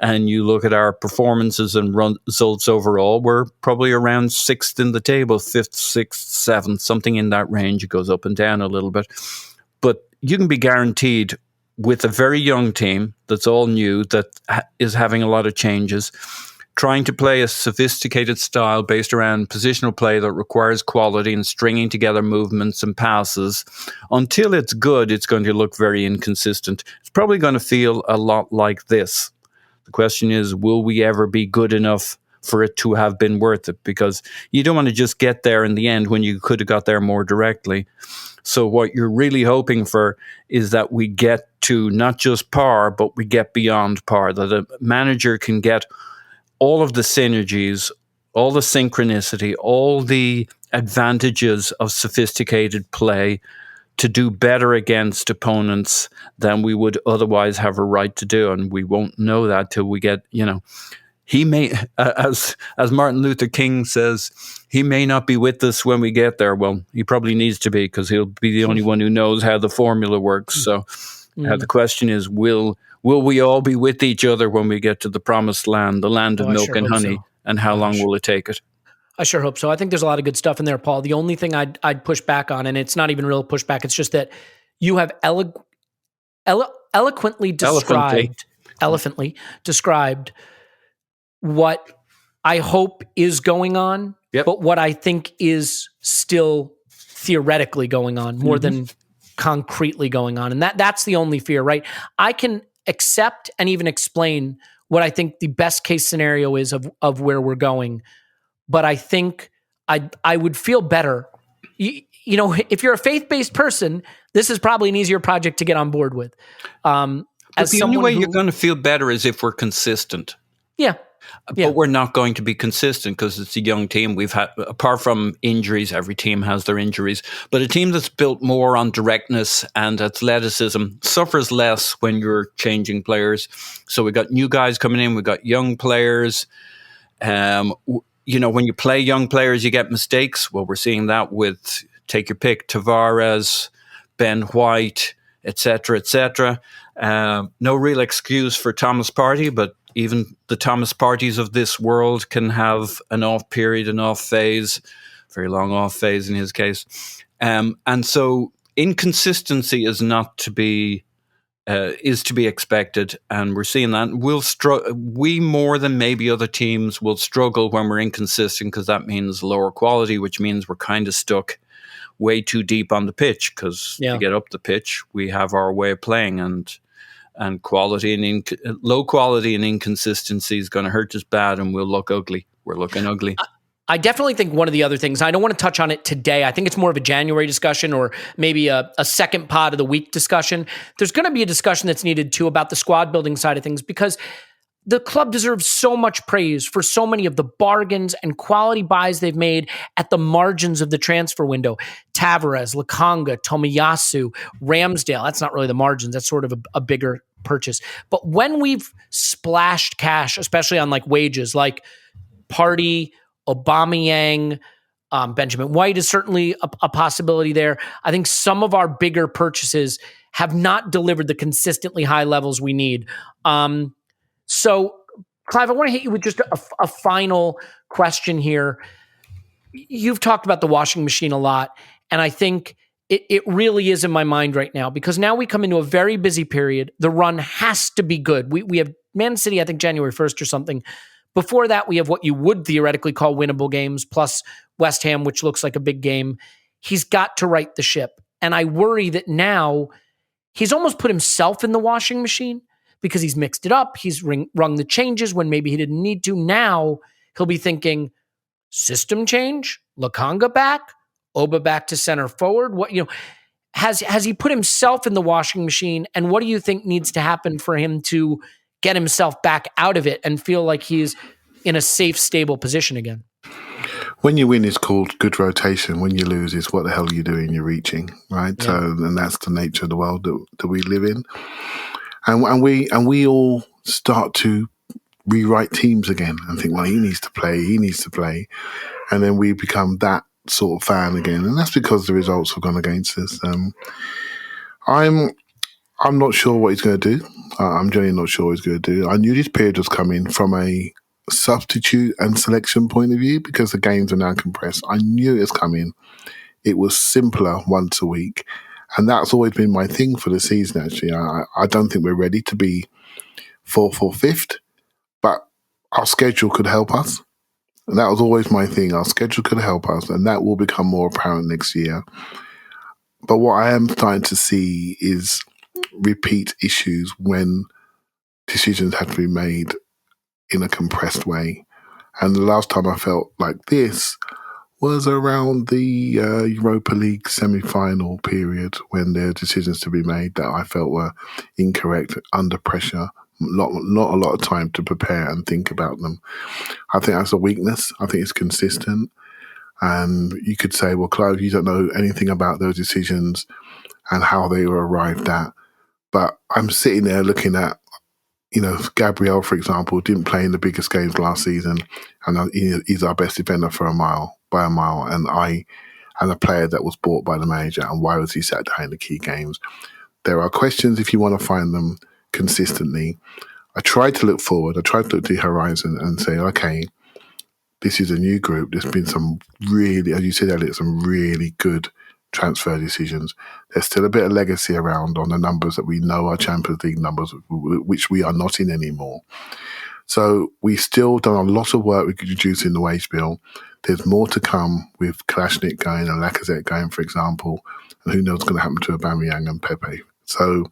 and you look at our performances and results overall, we're probably around 6th in the table, 5th, 6th, 7th, something in that range. It goes up and down a little bit. But you can be guaranteed with a very young team that's all new, that is having a lot of changes, trying to play a sophisticated style based around positional play that requires quality and stringing together movements and passes. Until it's good, it's going to look very inconsistent. It's probably going to feel a lot like this. The question is, will we ever be good enough for it to have been worth it? Because you don't want to just get there in the end when you could have got there more directly. So what you're really hoping for is that we get to not just par, but we get beyond par, that a manager can get all of the synergies, all the synchronicity, all the advantages of sophisticated play to do better against opponents than we would otherwise have a right to do. And we won't know that till we get, he may, as Martin Luther King says, he may not be with us when we get there. Well, he probably needs to be, because he'll be the only one who knows how the formula works. So the question is, will we all be with each other when we get to the promised land, the land of milk and honey, and how long will it take it? I sure hope so. I think there's a lot of good stuff in there, Paul. The only thing I'd push back on, and it's not even real pushback, it's just that you have eloquently described what I hope is going on, but what I think is still theoretically going on more than concretely going on. And that's the only fear, right? I can accept and even explain what I think the best case scenario is of where we're going. But I think I would feel better. If you're a faith-based person, this is probably an easier project to get on board with. But the only way you're going to feel better is if we're consistent. Yeah. But we're not going to be consistent because it's a young team. We've had, apart from injuries, every team has their injuries, but a team that's built more on directness and athleticism suffers less when you're changing players. So we got new guys coming in, we got young players. When you play young players, you get mistakes. Well, we're seeing that with, take your pick, Tavares, Ben White, etc., etc. No real excuse for Thomas Partey, but even the Thomas Parties of this world can have an off period, an off phase, very long off phase in his case. And so inconsistency is not to be is to be expected, and we're seeing that. We more than maybe other teams will struggle when we're inconsistent, because that means lower quality, which means we're kind of stuck way too deep on the pitch, because to get up the pitch, we have our way of playing, and quality and low quality and inconsistency is going to hurt us bad, and we'll look ugly. We're looking ugly. I definitely think one of the other things, I don't want to touch on it today, I think it's more of a January discussion or maybe a second pod of the week discussion. There's going to be a discussion that's needed too about the squad building side of things, because the club deserves so much praise for so many of the bargains and quality buys they've made at the margins of the transfer window. Tavares, Lukonga, Tomiyasu, Ramsdale. That's not really the margins. That's sort of a bigger purchase. But when we've splashed cash, especially on like wages, like Partey, Aubameyang, Benjamin White is certainly a possibility there. I think some of our bigger purchases have not delivered the consistently high levels we need. So, Clive, I want to hit you with just a final question here. You've talked about the washing machine a lot, and I think it really is in my mind right now, because now we come into a very busy period. The run has to be good. We have Man City, I think, January 1st or something. Before that, we have what you would theoretically call winnable games, plus West Ham, which looks like a big game. He's got to right the ship. And I worry that now he's almost put himself in the washing machine, because he's mixed it up. He's rung the changes when maybe he didn't need to. Now he'll be thinking, system change, Lukonga back, Oba back to center forward. Has he put himself in the washing machine? And what do you think needs to happen for him to get himself back out of it and feel like he's in a safe, stable position again? When you win, it's called good rotation. When you lose, it's what the hell are you doing? You're reaching, right? Yeah. And that's the nature of the world that we live in. And we all start to rewrite teams again and think, well, he needs to play. And then we become that sort of fan again. And that's because the results have gone against us. I'm not sure what he's going to do. I'm genuinely not sure what he's going to do. I knew this period was coming from a substitute and selection point of view because the games are now compressed. I knew it was coming. It was simpler once a week. And that's always been my thing for the season, actually. I don't think we're ready to be fourth or fifth, but our schedule could help us. And that was always my thing. Our schedule could help us, and that will become more apparent next year. But what I am starting to see is repeat issues when decisions had to be made in a compressed way. And the last time I felt like this was around the Europa League semi-final period when there were decisions to be made that I felt were incorrect, under pressure, not a lot of time to prepare and think about them. I think that's a weakness. I think it's consistent. And you could say, well, Clive, you don't know anything about those decisions and how they were arrived at. But I'm sitting there looking at, Gabriel, for example, didn't play in the biggest games last season, and he's our best defender by a mile. And a player that was bought by the manager, and why was he sat down in the key games? There are questions if you want to find them consistently. I tried to look forward. I tried to look to the horizon and say, okay, this is a new group. There's been some really, as you said, Elliot, some really good transfer decisions. There's still a bit of legacy around on the numbers that we know are Champions League numbers, which we are not in anymore. So we've still done a lot of work with reducing the wage bill. There's more to come with Kalashnik going and Lacazette going, for example, and who knows what's going to happen to Aubameyang and Pepe. So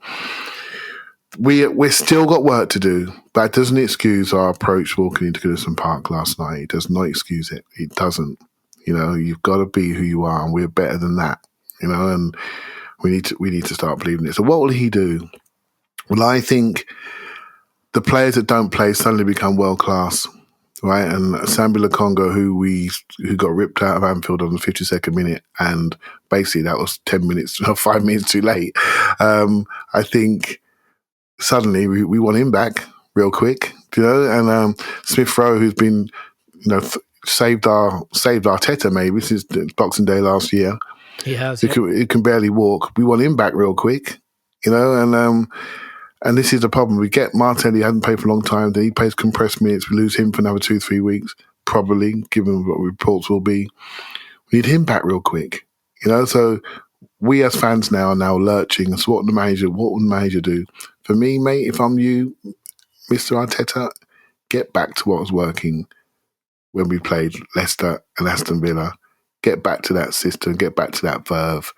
we're still got work to do, but it doesn't excuse our approach walking into Goodison Park last night. It does not excuse it. It doesn't. You've got to be who you are, and we're better than that. And we need to start believing it. So what will he do? Well, I think the players that don't play suddenly become world class, right? And Sambi Lokonga, who got ripped out of Anfield on the 52nd minute, and basically that was 5 minutes too late. I think suddenly we want him back real quick, and Smith Rowe, who's been, saved Arteta maybe since Boxing Day last year. He has. He can barely walk. We want him back real quick, and this is the problem. We get Martelli, hasn't played for a long time. Then he plays compressed minutes. We lose him for another 2-3 weeks, probably, given what reports will be. We need him back real quick, So we as fans now are lurching. So what would the manager do? For me, mate, if I'm you, Mr. Arteta, get back to what was working when we played Leicester and Aston Villa. Get back to that system, get back to that verve,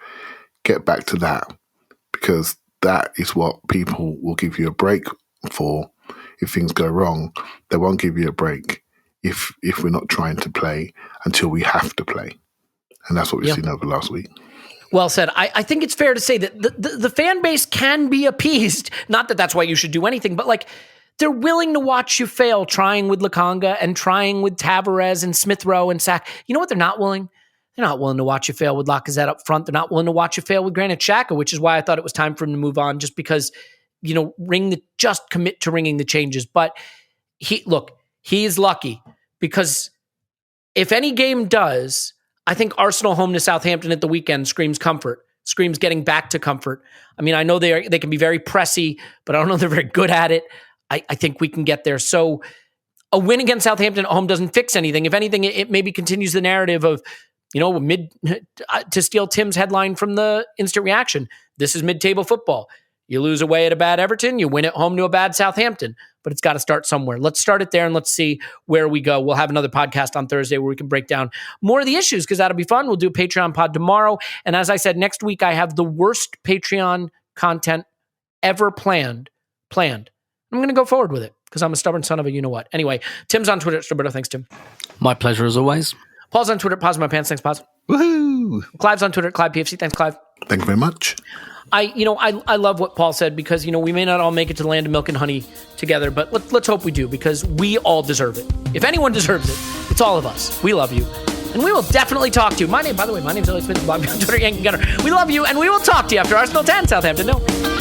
get back to that, because that is what people will give you a break for if things go wrong. They won't give you a break if we're not trying to play until we have to play. And that's what we've seen over the last week. Well said. I think it's fair to say that the fan base can be appeased. Not that that's why you should do anything, but they're willing to watch you fail, trying with Lokonga and trying with Tavares and Smith Rowe and Sack. You know what they're not willing? They're not willing to watch you fail with Lacazette up front. They're not willing to watch you fail with Granit Xhaka, which is why I thought it was time for him to move on, just because, just commit to ringing the changes. But he is lucky, because if any game does, I think Arsenal home to Southampton at the weekend screams comfort, screams getting back to comfort. I mean, I know they can be very pressy, but I don't know they're very good at it. I think we can get there. So a win against Southampton at home doesn't fix anything. If anything, it maybe continues the narrative of, to steal Tim's headline from the instant reaction. This is mid-table football. You lose away at a bad Everton, you win at home to a bad Southampton, but it's got to start somewhere. Let's start it there and let's see where we go. We'll have another podcast on Thursday where we can break down more of the issues, because that'll be fun. We'll do a Patreon pod tomorrow. And as I said, next week I have the worst Patreon content ever planned. I'm going to go forward with it because I'm a stubborn son of a you-know-what. Anyway, Tim's on Twitter. Roberto, thanks, Tim. My pleasure as always. Paul's on Twitter. Pause my pants. Thanks, Pause. Woohoo! Clive's on Twitter. Clive PFC. Thanks, Clive. Thank you very much. I love what Paul said, because, we may not all make it to the land of milk and honey together, but let's hope we do, because we all deserve it. If anyone deserves it, it's all of us. We love you. And we will definitely talk to you. By the way, my name's Elliot Smith. Blog me on Twitter, Yankee Gunner. We love you, and we will talk to you after Arsenal 10, Southampton 0.